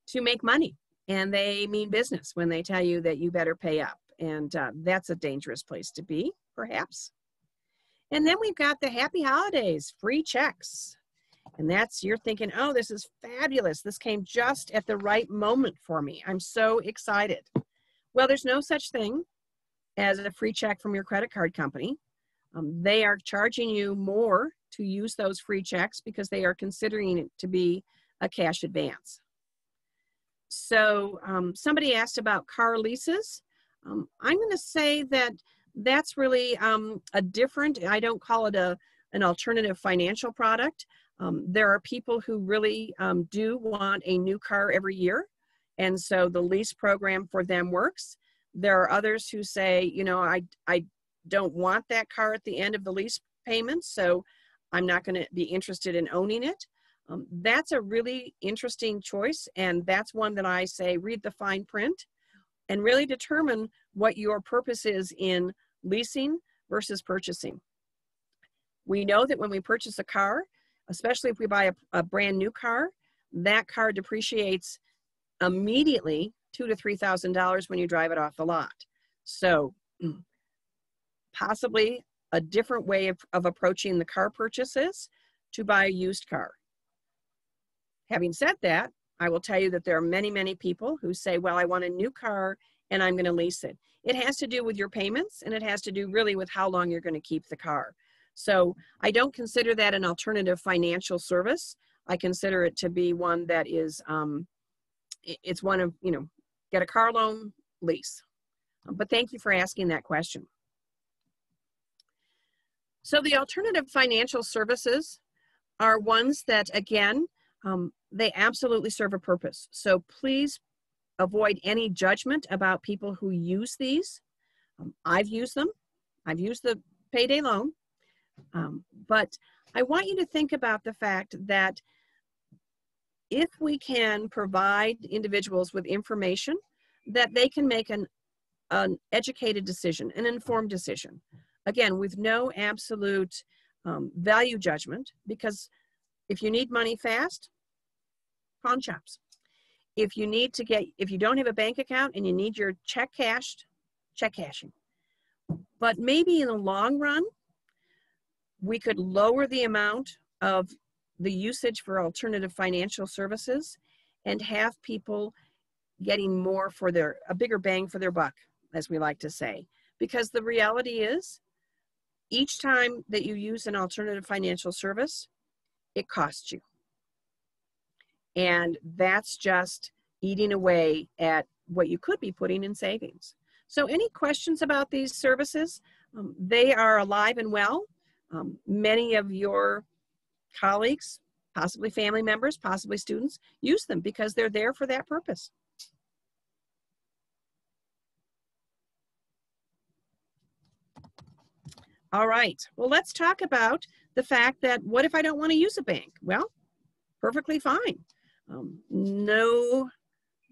to make money, and they mean business when they tell you that you better pay up. And that's a dangerous place to be, perhaps. And then we've got the happy holidays, free checks. And that's, you're thinking, oh, this is fabulous. This came just at the right moment for me. I'm so excited. Well, there's no such thing as a free check from your credit card company. They are charging you more to use those free checks because they are considering it to be a cash advance. So somebody asked about car leases. I'm going to say that that's really a different, I don't call it an alternative financial product. There are people who really do want a new car every year. And so the lease program for them works. There are others who say, you know, I don't want that car at the end of the lease payment, so I'm not going to be interested in owning it. That's a really interesting choice. And that's one that I say, read the fine print and really determine what your purpose is in leasing versus purchasing. We know that when we purchase a car, especially if we buy a brand new car, that car depreciates immediately $2,000 to $3,000 when you drive it off the lot. So possibly a different way of approaching the car purchases to buy a used car. Having said that, I will tell you that there are many, many people who say, well, I want a new car and I'm going to lease it. It has to do with your payments, and it has to do really with how long you're going to keep the car. So I don't consider that an alternative financial service. I consider it to be one that is, it's one of, you know, get a car loan, lease. But thank you for asking that question. So the alternative financial services are ones that, again, they absolutely serve a purpose. So please avoid any judgment about people who use these. I've used them. I've used the Payday Loan. But I want you to think about the fact that if we can provide individuals with information, that they can make an educated decision, an informed decision. Again, with no absolute value judgment, because if you need money fast, pawn shops. If you need to get, if you don't have a bank account and you need your check cashed, check cashing. But maybe in the long run, we could lower the amount of the usage for alternative financial services and have people getting more for a bigger bang for their buck, as we like to say. Because the reality is, each time that you use an alternative financial service, it costs you. And that's just eating away at what you could be putting in savings. So any questions about these services? They are alive and well. Many of your colleagues, possibly family members, possibly students, use them because they're there for that purpose. All right, well, let's talk about the fact that what if I don't want to use a bank? Well, perfectly fine. No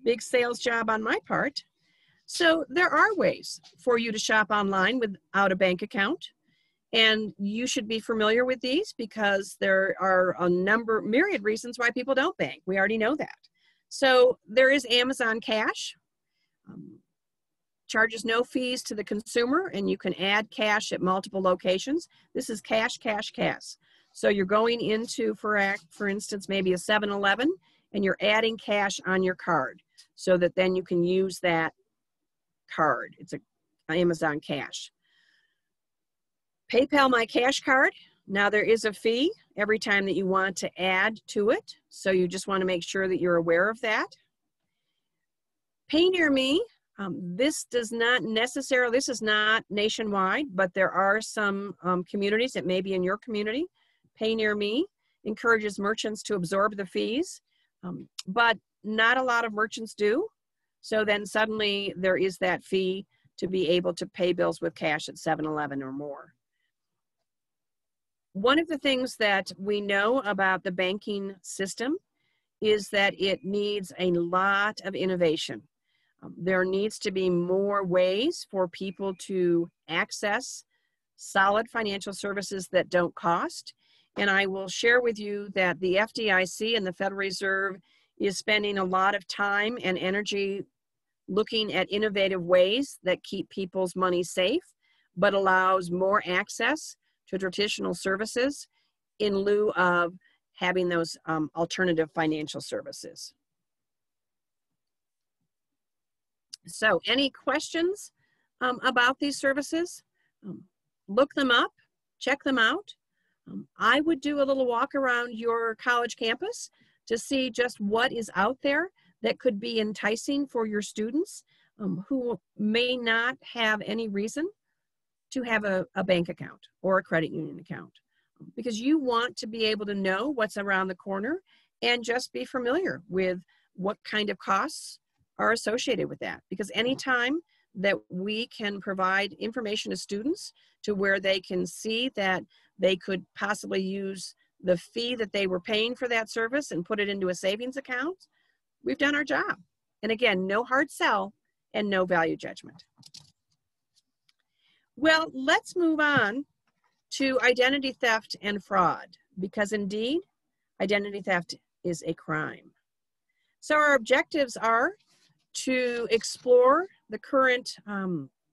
big sales job on my part. So there are ways for you to shop online without a bank account. And you should be familiar with these because there are myriad reasons why people don't bank. We already know that. So there is Amazon Cash. Charges no fees to the consumer, and you can add cash at multiple locations. This is cash, cash, cash. So you're going into, for instance, maybe a 7-Eleven, and you're adding cash on your card so that then you can use that card. It's an Amazon Cash. PayPal My Cash Card. Now there is a fee every time that you want to add to it. So you just want to make sure that you're aware of that. Pay Near Me. This is not nationwide, but there are some communities that may be in your community. Pay Near Me encourages merchants to absorb the fees, but not a lot of merchants do. So then suddenly there is that fee to be able to pay bills with cash at 7-Eleven or more. One of the things that we know about the banking system is that it needs a lot of innovation. There needs to be more ways for people to access solid financial services that don't cost. And I will share with you that the FDIC and the Federal Reserve is spending a lot of time and energy looking at innovative ways that keep people's money safe, but allows more access to traditional services in lieu of having those alternative financial services. So any questions about these services? Look them up, check them out. I would do a little walk around your college campus to see just what is out there that could be enticing for your students who may not have any reason to have a bank account or a credit union account, because you want to be able to know what's around the corner and just be familiar with what kind of costs are associated with that. Because anytime that we can provide information to students to where they can see that they could possibly use the fee that they were paying for that service and put it into a savings account, we've done our job. And again, no hard sell and no value judgment. Well, let's move on to identity theft and fraud, because indeed, identity theft is a crime. So our objectives are to explore the current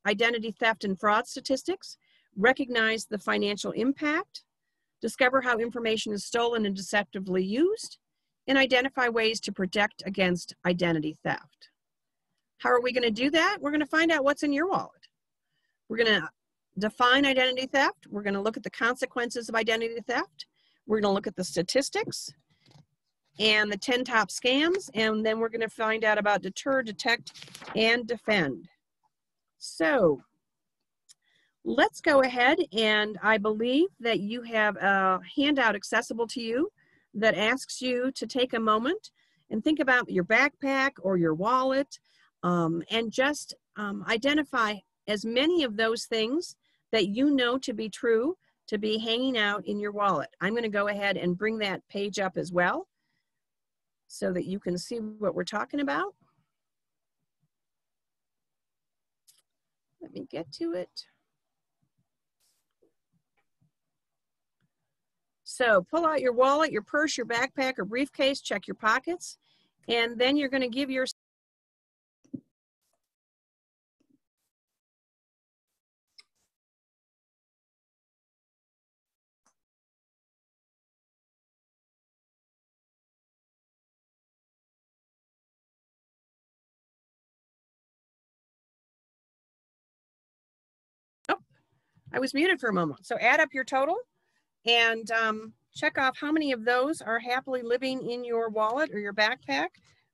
identity theft and fraud statistics, recognize the financial impact, discover how information is stolen and deceptively used, and identify ways to protect against identity theft. How are we going to do that? We're going to find out what's in your wallet. We're going to define identity theft. We're going to look at the consequences of identity theft. We're going to look at the statistics and the 10 top scams, and then we're going to find out about deter, detect, and defend. So let's go ahead, and I believe that you have a handout accessible to you that asks you to take a moment and think about your backpack or your wallet and just identify as many of those things that you know to be true to be hanging out in your wallet. I'm going to go ahead and bring that page up as well so that you can see what we're talking about. Let me get to it. So pull out your wallet, your purse, your backpack, or briefcase, check your pockets, and then you're going to give your I was muted for a moment. So add up your total and check off how many of those are happily living in your wallet or your backpack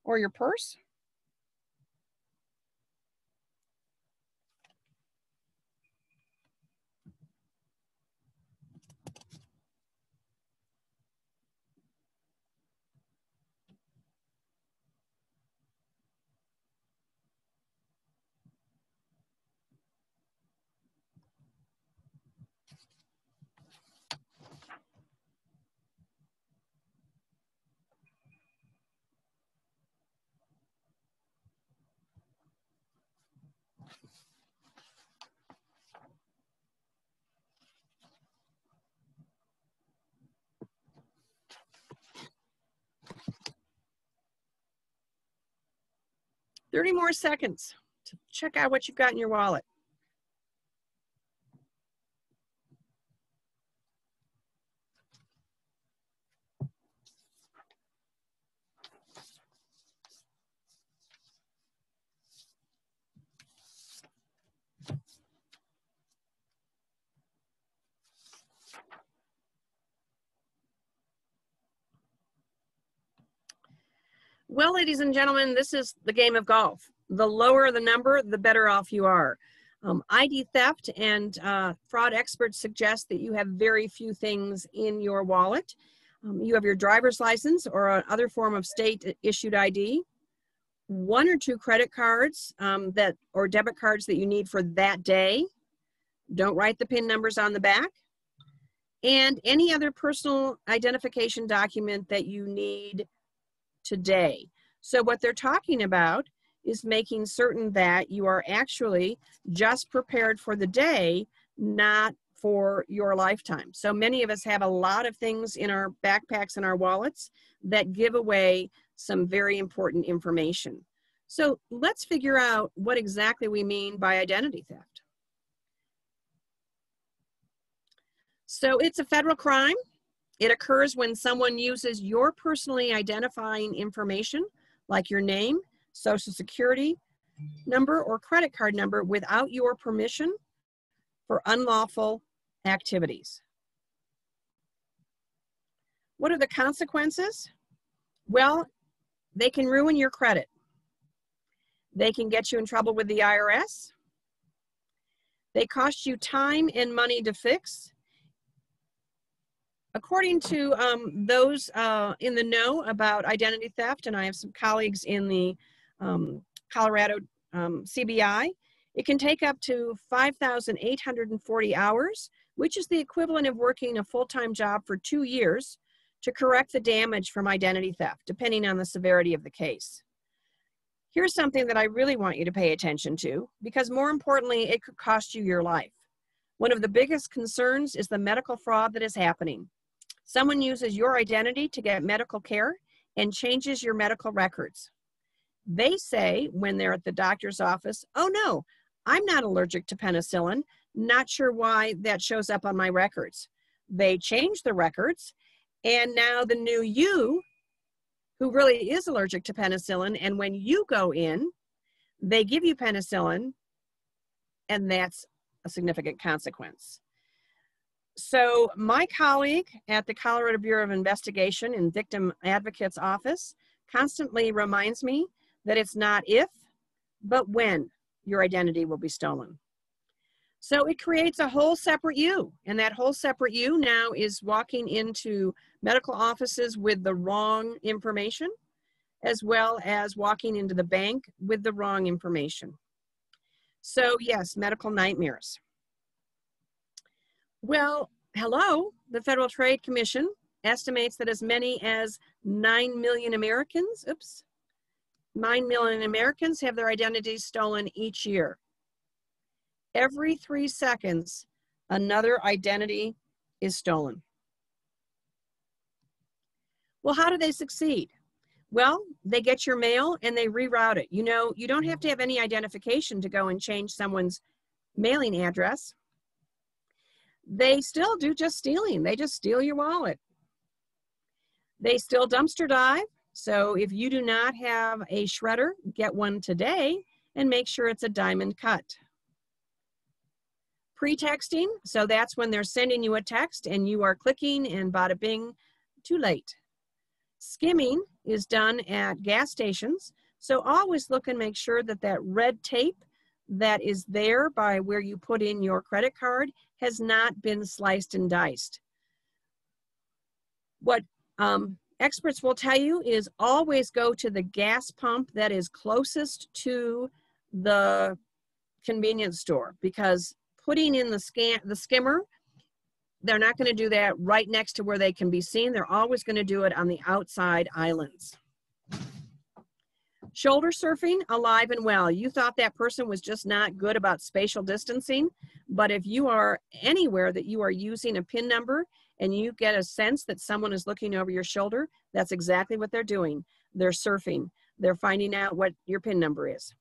or your purse. 30 more seconds to check out what you've got in your wallet. Well, ladies and gentlemen, this is the game of golf. The lower the number, the better off you are. ID theft and fraud experts suggest that you have very few things in your wallet. You have your driver's license or other form of state-issued ID, 1 or 2 credit cards or debit cards that you need for that day. Don't write the PIN numbers on the back. And any other personal identification document that you need today. So what they're talking about is making certain that you are actually just prepared for the day, not for your lifetime. So many of us have a lot of things in our backpacks and our wallets that give away some very important information. So let's figure out what exactly we mean by identity theft. So it's a federal crime. It occurs when someone uses your personally identifying information, like your name, social security number, or credit card number without your permission for unlawful activities. What are the consequences? Well, they can ruin your credit. They can get you in trouble with the IRS. They cost you time and money to fix. According to those in the know about identity theft, and I have some colleagues in the Colorado CBI, it can take up to 5,840 hours, which is the equivalent of working a full-time job for 2 years to correct the damage from identity theft, depending on the severity of the case. Here's something that I really want you to pay attention to, because more importantly, it could cost you your life. One of the biggest concerns is the medical fraud that is happening. Someone uses your identity to get medical care and changes your medical records. They say when they're at the doctor's office, oh no, I'm not allergic to penicillin, not sure why that shows up on my records. They change the records, and now the new you, who really is allergic to penicillin, and when you go in, they give you penicillin, and that's a significant consequence. So my colleague at the Colorado Bureau of Investigation and Victim Advocate's Office constantly reminds me that it's not if, but when your identity will be stolen. So it creates a whole separate you, and that whole separate you now is walking into medical offices with the wrong information, as well as walking into the bank with the wrong information. So yes, medical nightmares. Well, hello, the Federal Trade Commission estimates that as many as 9 million Americans, 9 million Americans have their identities stolen each year. Every 3 seconds, another identity is stolen. Well, how do they succeed? Well, they get your mail and they reroute it. You know, you don't have to have any identification to go and change someone's mailing address. They still do just stealing. They just steal your wallet. They still dumpster dive. So if you do not have a shredder, get one today and make sure it's a diamond cut. Pre-texting, so that's when they're sending you a text and you are clicking and bada bing, too late. Skimming is done at gas stations. So always look and make sure that that red tape that is there by where you put in your credit card has not been sliced and diced. What experts will tell you is always go to the gas pump that is closest to the convenience store, because putting in the skimmer, they're not going to do that right next to where they can be seen. They're always going to do it on the outside islands. Shoulder surfing, alive and well. You thought that person was just not good about spatial distancing, but if you are anywhere that you are using a PIN number and you get a sense that someone is looking over your shoulder, that's exactly what they're doing. They're surfing. They're finding out what your PIN number is.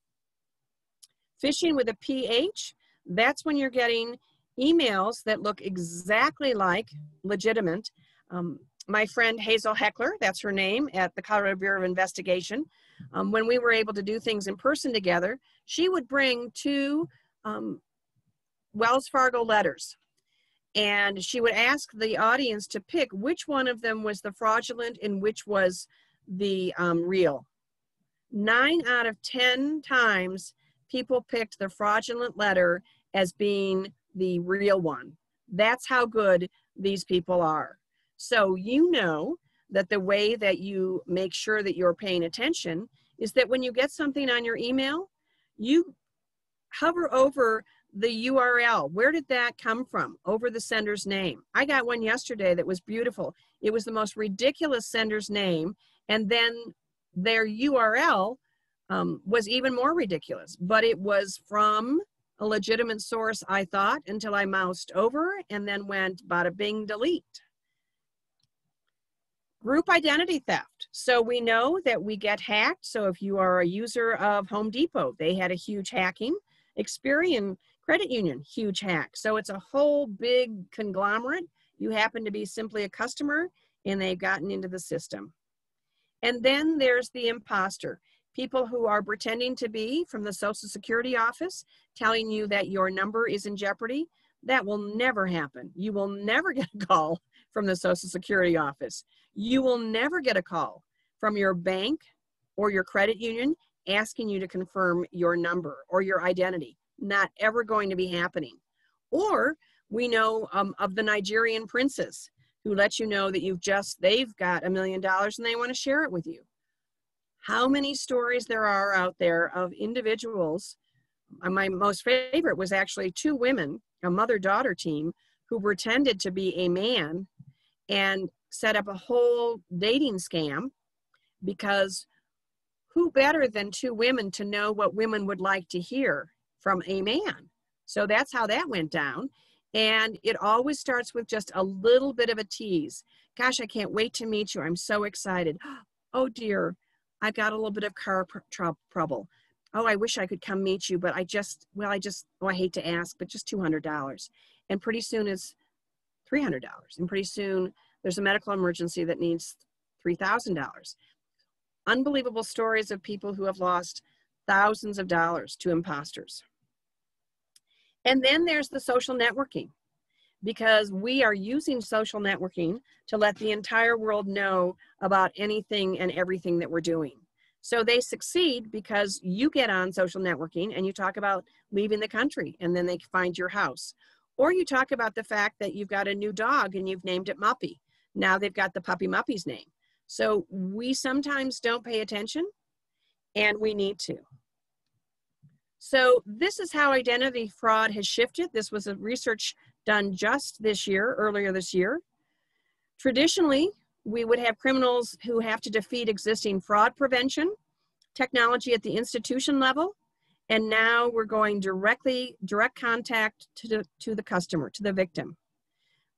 Phishing with a PH, that's when you're getting emails that look exactly like legitimate. My friend Hazel Heckler, that's her name, at the Colorado Bureau of Investigation, when we were able to do things in person together, she would bring 2 Wells Fargo letters, and she would ask the audience to pick which one of them was the fraudulent and which was the real. 9 out of 10 times, people picked the fraudulent letter as being the real one. That's how good these people are. So you know that the way that you make sure that you're paying attention is that when you get something on your email, you hover over the URL. Where did that come from? Over the sender's name. I got one yesterday that was beautiful. It was the most ridiculous sender's name, and then their URL was even more ridiculous, but it was from a legitimate source, I thought, until I moused over and then went bada bing delete. Group identity theft. So we know that we get hacked. So if you are a user of Home Depot, they had a huge hacking. Experian Credit Union, huge hack. So it's a whole big conglomerate. You happen to be simply a customer and they've gotten into the system. And then there's the imposter. People who are pretending to be from the Social Security office, telling you that your number is in jeopardy. That will never happen. You will never get a call from the Social Security office. You will never get a call from your bank or your credit union asking you to confirm your number or your identity. Not ever going to be happening. Or we know of the Nigerian princes who let you know that they've got $1 million and they want to share it with you. How many stories there are out there of individuals. My most favorite was actually 2 women, a mother-daughter team, who pretended to be a man and set up a whole dating scam, because who better than 2 women to know what women would like to hear from a man? So that's how that went down. And it always starts with just a little bit of a tease. Gosh, I can't wait to meet you. I'm so excited. Oh dear, I got a little bit of car trouble. Oh, I wish I could come meet you, but I hate to ask, but just $200. And pretty soon it's $300. And pretty soon there's a medical emergency that needs $3,000. Unbelievable stories of people who have lost thousands of dollars to imposters. And then there's the social networking, because we are using social networking to let the entire world know about anything and everything that we're doing. So they succeed because you get on social networking and you talk about leaving the country, and then they find your house. Or you talk about the fact that you've got a new dog and you've named it Muppy. Now they've got the puppy Muppy's name. So we sometimes don't pay attention, and we need to. So this is how identity fraud has shifted. This was a research done just this year, earlier this year. Traditionally, we would have criminals who have to defeat existing fraud prevention, technology at the institution level, and now we're going direct contact to the customer, to the victim.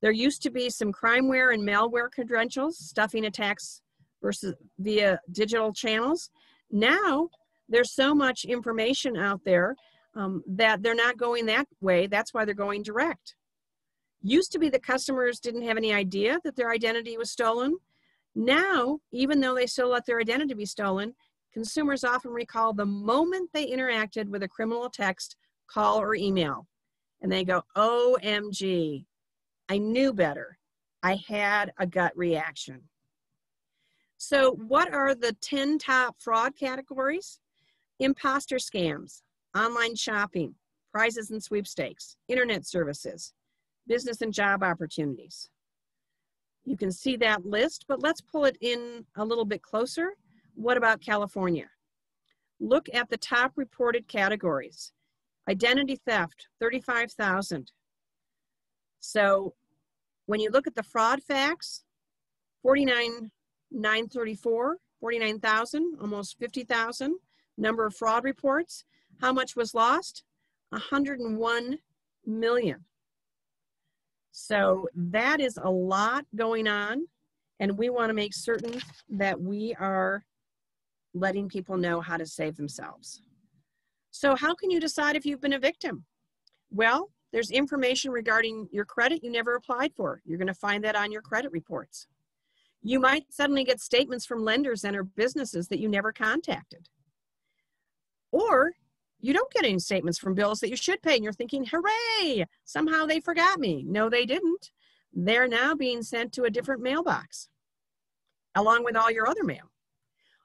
There used to be some crimeware and malware credentials, stuffing attacks versus via digital channels. Now, there's so much information out there that they're not going that way. That's why they're going direct. Used to be that customers didn't have any idea that their identity was stolen. Now, even though they still let their identity be stolen, consumers often recall the moment they interacted with a criminal text, call, or email. And they go, OMG, I knew better. I had a gut reaction. So what are the 10 top fraud categories? Imposter scams, online shopping, prizes and sweepstakes, internet services, business and job opportunities. You can see that list, but let's pull it in a little bit closer. What about California? Look at the top reported categories. Identity theft, 35,000. So when you look at the fraud facts, 49,934, 49,000, almost 50,000. Number of fraud reports. How much was lost? 101 million. So that is a lot going on, and we want to make certain that we are letting people know how to save themselves. So how can you decide if you've been a victim? Well, there's information regarding your credit you never applied for. You're going to find that on your credit reports. You might suddenly get statements from lenders and or businesses that you never contacted. Or you don't get any statements from bills that you should pay and you're thinking, hooray, somehow they forgot me. No, they didn't. They're now being sent to a different mailbox along with all your other mail.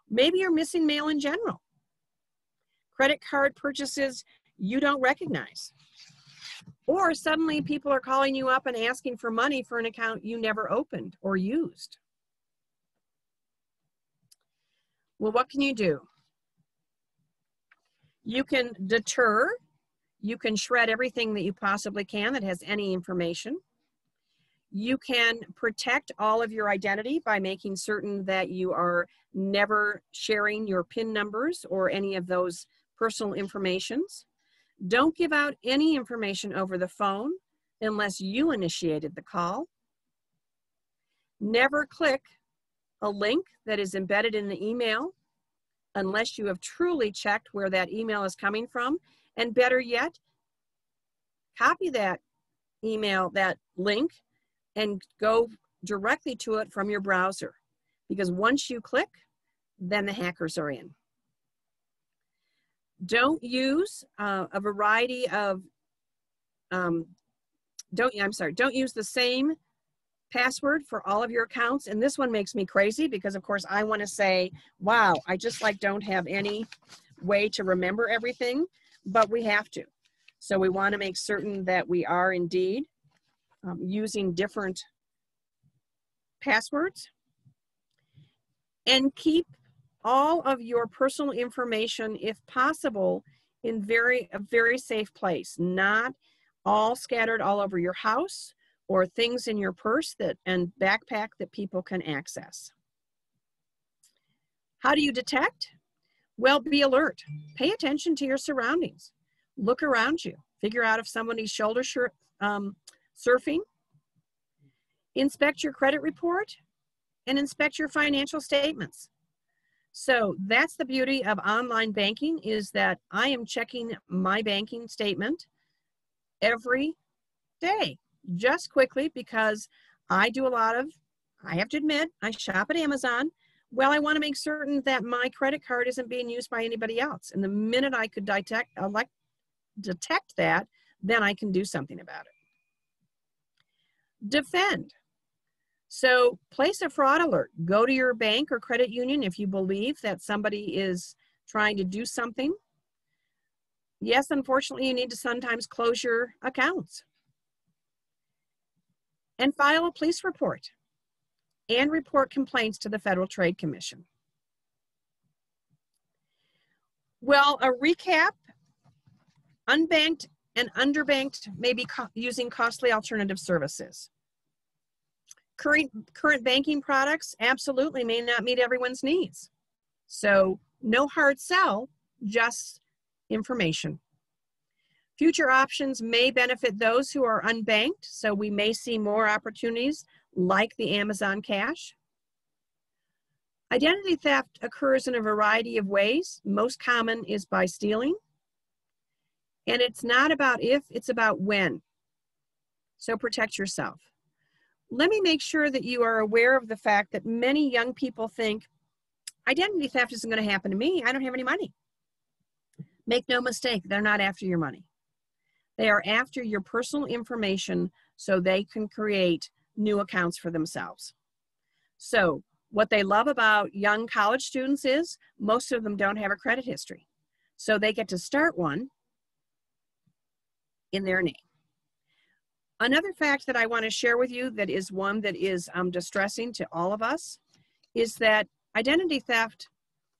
Maybe you're missing mail in general. Credit card purchases you don't recognize. Or suddenly people are calling you up and asking for money for an account you never opened or used. Well, what can you do? You can deter, you can shred everything that you possibly can that has any information. You can protect all of your identity by making certain that you are never sharing your PIN numbers or any of those personal informations. Don't give out any information over the phone unless you initiated the call. Never click a link that is embedded in the email unless you have truly checked where that email is coming from. And better yet, copy that email, that link, and go directly to it from your browser. Because once you click, then the hackers are in. Don't use a variety of, don't use the same password for all of your accounts. And this one makes me crazy because of course I want to say, wow, I just don't have any way to remember everything, but we have to. So we want to make certain that we are indeed using different passwords, and keep all of your personal information, if possible, in a very safe place, not all scattered all over your house or things in your purse and backpack that people can access. How do you detect? Well, be alert. Pay attention to your surroundings. Look around you. Figure out if somebody's shoulder surfing. Inspect your credit report and inspect your financial statements. So that's the beauty of online banking, is that I am checking my banking statement every day, just quickly, because I do I have to admit, I shop at Amazon. Well, I want to make certain that my credit card isn't being used by anybody else. And the minute I could detect that, then I can do something about it. Defend. So place a fraud alert. Go to your bank or credit union if you believe that somebody is trying to do something. Yes, unfortunately, you need to sometimes close your accounts. And file a police report and report complaints to the Federal Trade Commission. Well, a recap: unbanked and underbanked may be using costly alternative services. Current banking products absolutely may not meet everyone's needs. So no hard sell, just information. Future options may benefit those who are unbanked, so we may see more opportunities like the Amazon Cash. Identity theft occurs in a variety of ways. Most common is by stealing. And it's not about if, it's about when. So protect yourself. Let me make sure that you are aware of the fact that many young people think, identity theft isn't going to happen to me. I don't have any money. Make no mistake, they're not after your money. They are after your personal information so they can create new accounts for themselves. So what they love about young college students is most of them don't have a credit history. So they get to start one in their name. Another fact that I want to share with you that is one that is distressing to all of us is that identity theft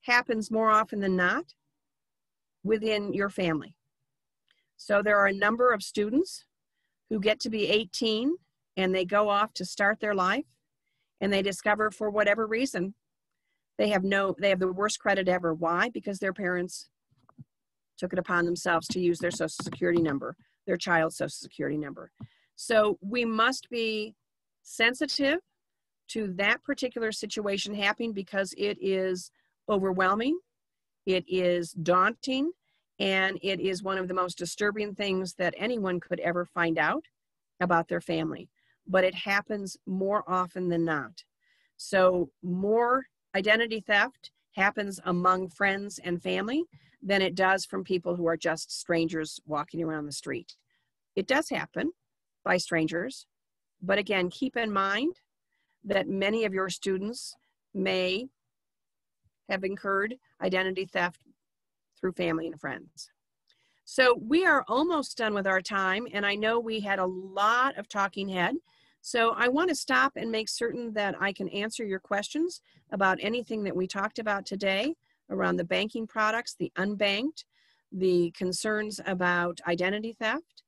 happens more often than not within your family. So there are a number of students who get to be 18 and they go off to start their life and they discover for whatever reason they have the worst credit ever. Why? Because their parents took it upon themselves to use their Social Security number, their child's Social Security number. So we must be sensitive to that particular situation happening because it is overwhelming, it is daunting, and it is one of the most disturbing things that anyone could ever find out about their family. But it happens more often than not. So more identity theft happens among friends and family than it does from people who are just strangers walking around the street. It does happen by strangers, but again, keep in mind that many of your students may have incurred identity theft through family and friends. So we are almost done with our time, and I know we had a lot of talking head. So I want to stop and make certain that I can answer your questions about anything that we talked about today around the banking products, the unbanked, the concerns about identity theft.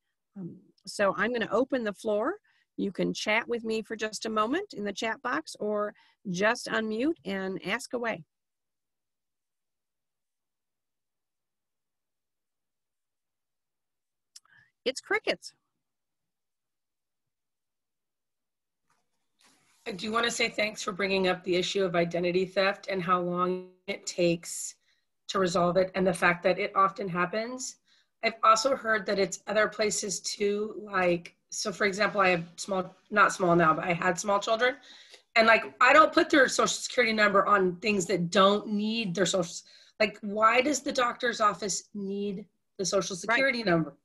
So I'm going to open the floor. You can chat with me for just a moment in the chat box, or just unmute and ask away. It's crickets. I do want to say thanks for bringing up the issue of identity theft and how long it takes to resolve it, and the fact that it often happens. I've also heard that it's other places too, like, so for example, I have not small now, but I had small children. And like, I don't put their social security number on things that don't need their social, like, why does the doctor's office need the social security number?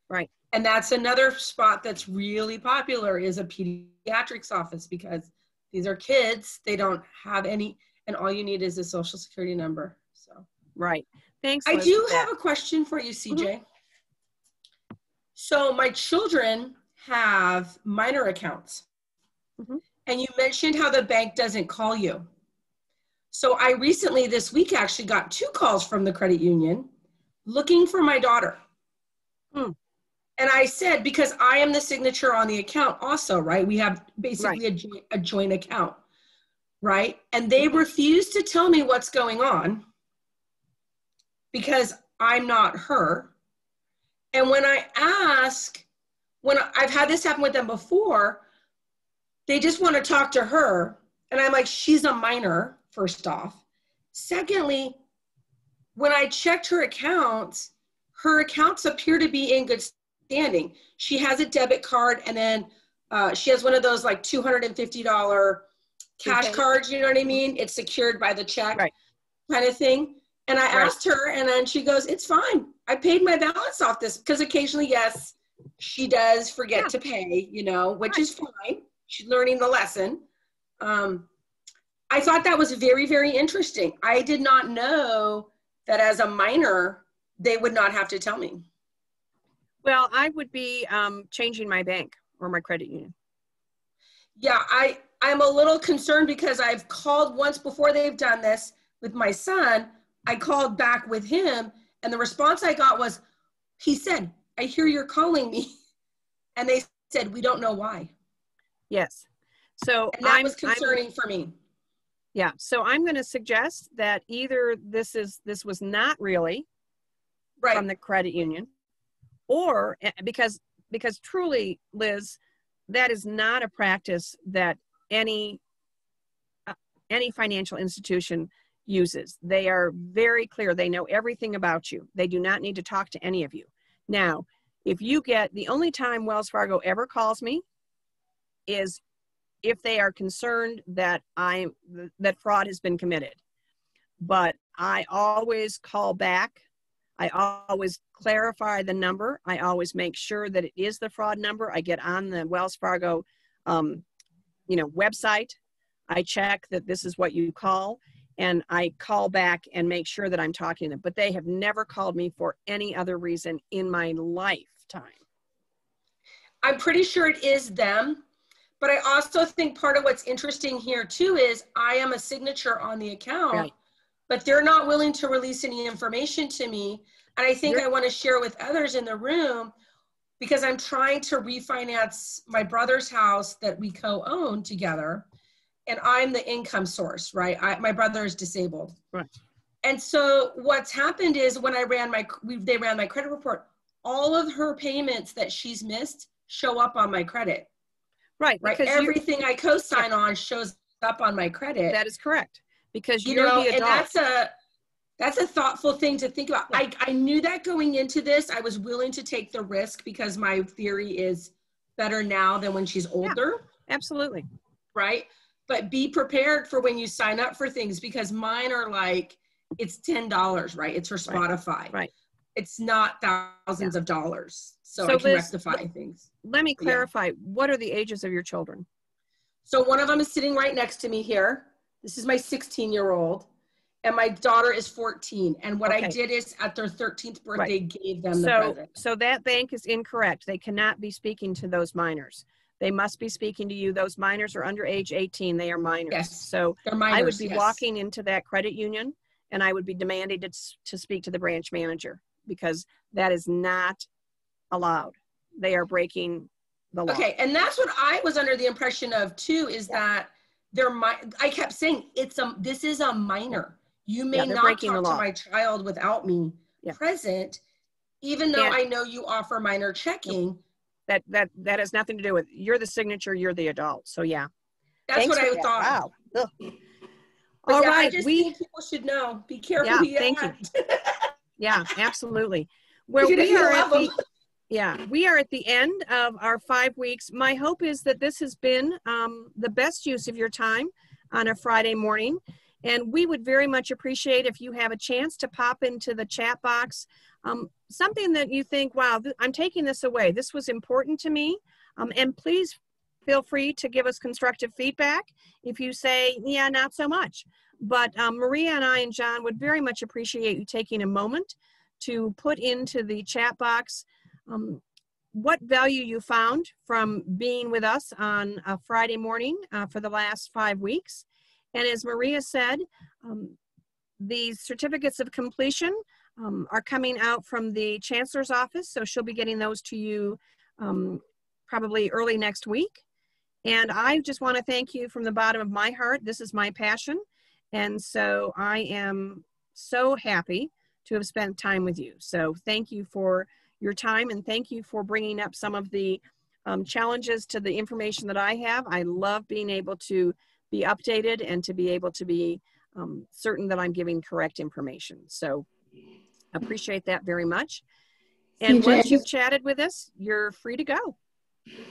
Right. And that's another spot that's really popular, is a pediatrics office, because these are kids, they don't have any, and all you need is a social security number. So, right. Thanks. I do have a question for you, CJ. Mm-hmm. So my children have minor accounts. Mm-hmm. And you mentioned how the bank doesn't call you. So I recently, this week, actually got 2 calls from the credit union looking for my daughter. Hmm. And I said, because I am the signature on the account also, right? We have basically a joint account, right? And they refused to tell me what's going on because I'm not her. And when I ask, when I've had this happen with them before, they just want to talk to her. And I'm like, she's a minor, first off. Secondly, when I checked her accounts appear to be in good standing. She has a debit card, and then she has one of those like $250 cash cards, you know what I mean? It's secured by the check kind of thing. And I asked her, and then she goes, it's fine. I paid my balance off this, because occasionally, yes, she does forget to pay, you know, which is fine. She's learning the lesson. I thought that was very, very interesting. I did not know that as a minor, they would not have to tell me. Well, I would be changing my bank or my credit union. Yeah, I'm a little concerned, because I've called once before they've done this with my son. I called back with him, and the response I got was, he said, I hear you're calling me. And they said, we don't know why. Yes. So and that was concerning for me. Yeah. So I'm going to suggest that either this was not really from the credit union, or because truly, Liz, that is not a practice that any financial institution uses. They are very clear. They know everything about you. They do not need to talk to any of you. Now, if you get, the only time Wells Fargo ever calls me is if they are concerned that that fraud has been committed. But I always call back. I always clarify the number. I always make sure that it is the fraud number. I get on the Wells Fargo, website. I check that this is what you call, and I call back and make sure that I'm talking to them. But they have never called me for any other reason in my lifetime. I'm pretty sure it is them. But I also think part of what's interesting here too is I am a signature on the account, but they're not willing to release any information to me. And I think I want to share with others in the room, because I'm trying to refinance my brother's house that we co-own together. And I'm the income source, right? My brother is disabled. Right. And so what's happened is when they ran my credit report, all of her payments that she's missed show up on my credit. Right. Because everything I co-sign on shows up on my credit. That is correct. because You you're know, the and adult. that's a thoughtful thing to think about. Yeah. I knew that going into this, I was willing to take the risk because my theory is better now than when she's older. Yeah, absolutely. Right? But be prepared for when you sign up for things, because mine are like, it's $10, right? It's for Spotify. Right. It's not thousands of dollars. So I can Liz, rectify things. Let me clarify. What are the ages of your children? So one of them is sitting right next to me here. This is my 16-year-old. And my daughter is 14. And what I did is at their 13th birthday, gave them the present. So that bank is incorrect. They cannot be speaking to those minors. They must be speaking to you. Those minors are under age 18. They are minors. Yes, so they're minors, I would be walking into that credit union and I would be demanding to speak to the branch manager, because that is not allowed. They are breaking the law. Okay, and that's what I was under the impression of too, is that I kept saying, this is a minor. You may not talk to my child without me present, even though I know you offer minor checking. That has nothing to do with, you're the signature, you're the adult. So yeah. That's what I thought. Wow. All right. I just think people should know. Be careful who you ask. Yeah, absolutely. Well, we are at the end of our 5 weeks. My hope is that this has been the best use of your time on a Friday morning. And we would very much appreciate if you have a chance to pop into the chat box something that you think, wow, I'm taking this away. This was important to me. And please feel free to give us constructive feedback if you say, yeah, not so much. But Maria and I and John would very much appreciate you taking a moment to put into the chat box what value you found from being with us on a Friday morning for the last 5 weeks. And as Maria said, the certificates of completion are coming out from the Chancellor's office, so she'll be getting those to you probably early next week. And I just want to thank you from the bottom of my heart. This is my passion. And so I am so happy to have spent time with you. So thank you for your time, and thank you for bringing up some of the challenges to the information that I have. I love being able to be updated and to be able to be certain that I'm giving correct information. So appreciate that very much. And once you've chatted with us, you're free to go.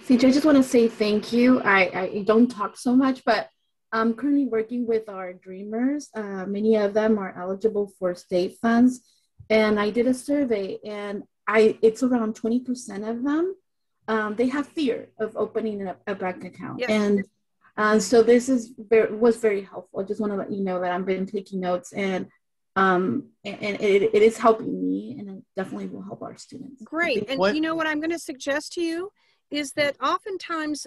CJ, I just want to say thank you. I don't talk so much, but I'm currently working with our dreamers. Many of them are eligible for state funds. And I did a survey, and it's around 20% of them. They have fear of opening a bank account. Yes. And so this was very helpful. I just want to let you know that I've been taking notes, and it is helping me, and it definitely will help our students. Great. And you know what I'm going to suggest to you is that oftentimes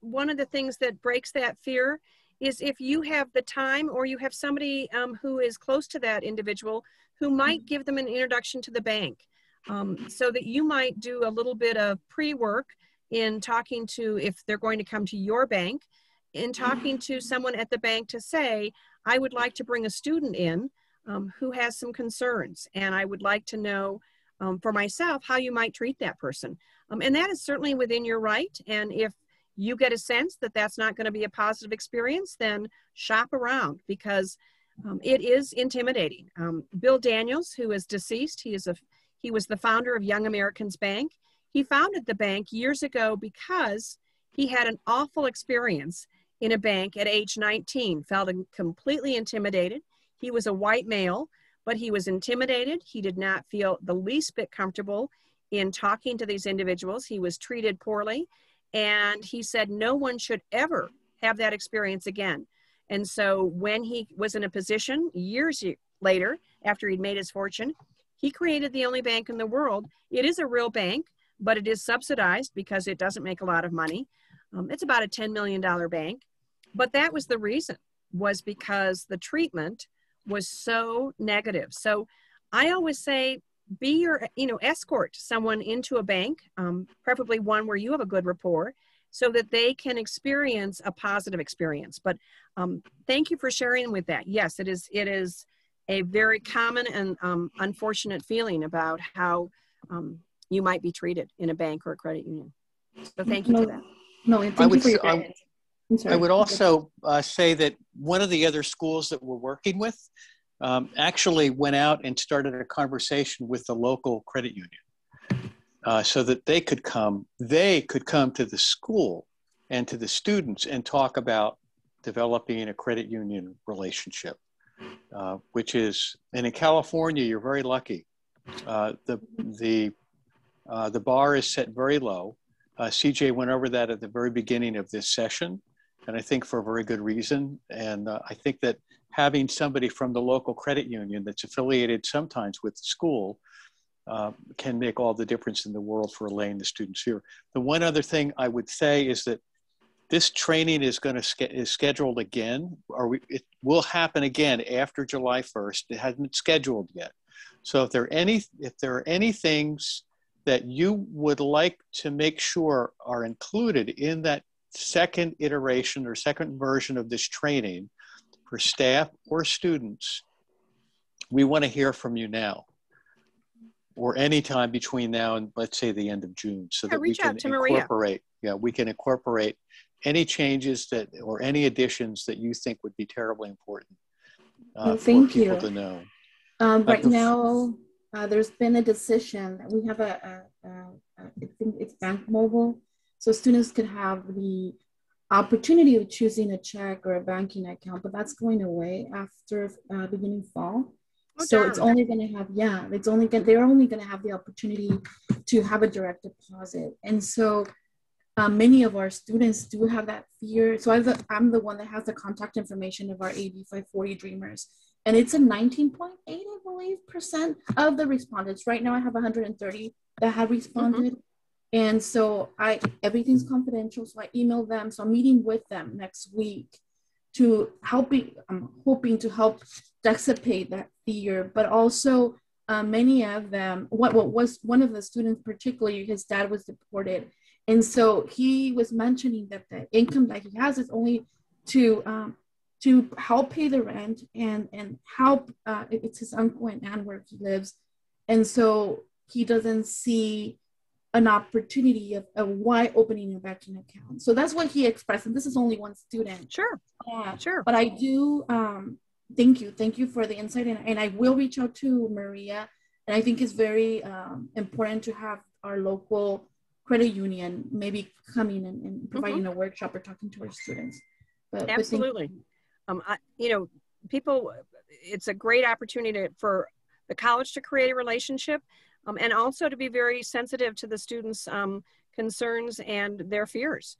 one of the things that breaks that fear is if you have the time, or you have somebody who is close to that individual who might give them an introduction to the bank, so that you might do a little bit of pre-work in talking to, if they're going to come to your bank, in talking to someone at the bank to say, I would like to bring a student in who has some concerns, and I would like to know for myself how you might treat that person. And that is certainly within your right. And if you get a sense that that's not going to be a positive experience, then shop around, because it is intimidating. Bill Daniels, who is deceased, he was the founder of Young Americans Bank. He founded the bank years ago because he had an awful experience in a bank at age 19, felt completely intimidated. He was a white male, but he was intimidated. He did not feel the least bit comfortable in talking to these individuals. He was treated poorly. And he said no one should ever have that experience again. And so when he was in a position years later, after he'd made his fortune, he created the only bank in the world. It is a real bank, but it is subsidized because it doesn't make a lot of money. It's about a $10 million bank. But that was the reason, was because the treatment was so negative. So I always say, be your, escort someone into a bank, preferably one where you have a good rapport, so that they can experience a positive experience. But thank you for sharing with that. Yes, it is a very common and unfortunate feeling about how you might be treated in a bank or a credit union. So thank you for that. No, and thank you for your guidance. I'm sorry. I would also say that one of the other schools that we're working with actually went out and started a conversation with the local credit union so that they could come to the school and to the students and talk about developing a credit union relationship, which is, and in California, you're very lucky. The bar is set very low. CJ went over that at the very beginning of this session, and I think for a very good reason. And I think that having somebody from the local credit union that's affiliated sometimes with the school can make all the difference in the world for allaying the students' fear. The one other thing I would say is that this training is scheduled again, or it will happen again after July 1st. It hasn't been scheduled yet. So if there are any things that you would like to make sure are included in that second iteration or second version of this training for staff or students, we want to hear from you now, or anytime between now and, let's say, the end of June, so that we can incorporate. Yeah, we can incorporate any changes that or any additions that you think would be terribly important for people to know. Right now, there's been a decision. We have I think it's Bank Mobile, so students could have the opportunity of choosing a check or a banking account, but that's going away after beginning fall. Oh, so it's only going to have, they're only going to have the opportunity to have a direct deposit. And so many of our students do have that fear. So I'm the one that has the contact information of our AB 540 Dreamers. And it's a 19.8, I believe, % of the respondents. Right now I have 130 that have responded. And so everything's confidential. So I email them. So I'm meeting with them next week I'm hoping to help dissipate that fear, but also many of them, what was one of the students, particularly his dad was deported. And so he was mentioning that the income that he has is only to help pay the rent and help, it's his uncle and aunt where he lives. And so he doesn't see an opportunity of why opening a banking account. So that's what he expressed. And this is only one student. Sure. Sure. But I do, thank you for the insight. And I will reach out to Maria. And I think it's very important to have our local credit union maybe coming and providing a workshop or talking to our students. Absolutely. People, it's a great opportunity for the college to create a relationship. And also to be very sensitive to the students' concerns and their fears,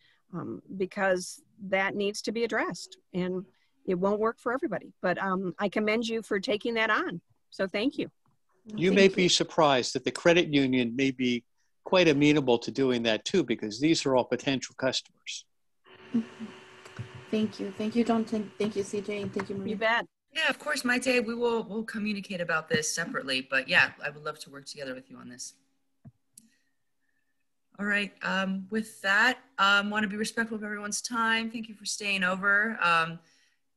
because that needs to be addressed, and it won't work for everybody. But I commend you for taking that on. So thank you. You may be surprised that the credit union may be quite amenable to doing that too, because these are all potential customers. Thank you. Thank you, John. Thank you, CJ. And thank you, Maria. You bet. Yeah, of course, Maite, we'll communicate about this separately, but yeah, I would love to work together with you on this. All right, with that, want to be respectful of everyone's time. Thank you for staying over.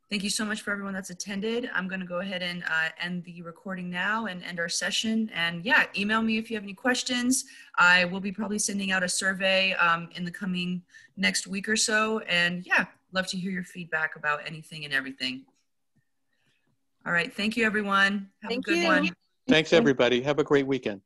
Thank you so much for everyone that's attended. I'm going to go ahead and end the recording now and end our session. And yeah, email me if you have any questions. I will be probably sending out a survey in the coming next week or so. And yeah, love to hear your feedback about anything and everything. All right. Thank you, everyone. Have a good one. Thanks, everybody. Have a great weekend.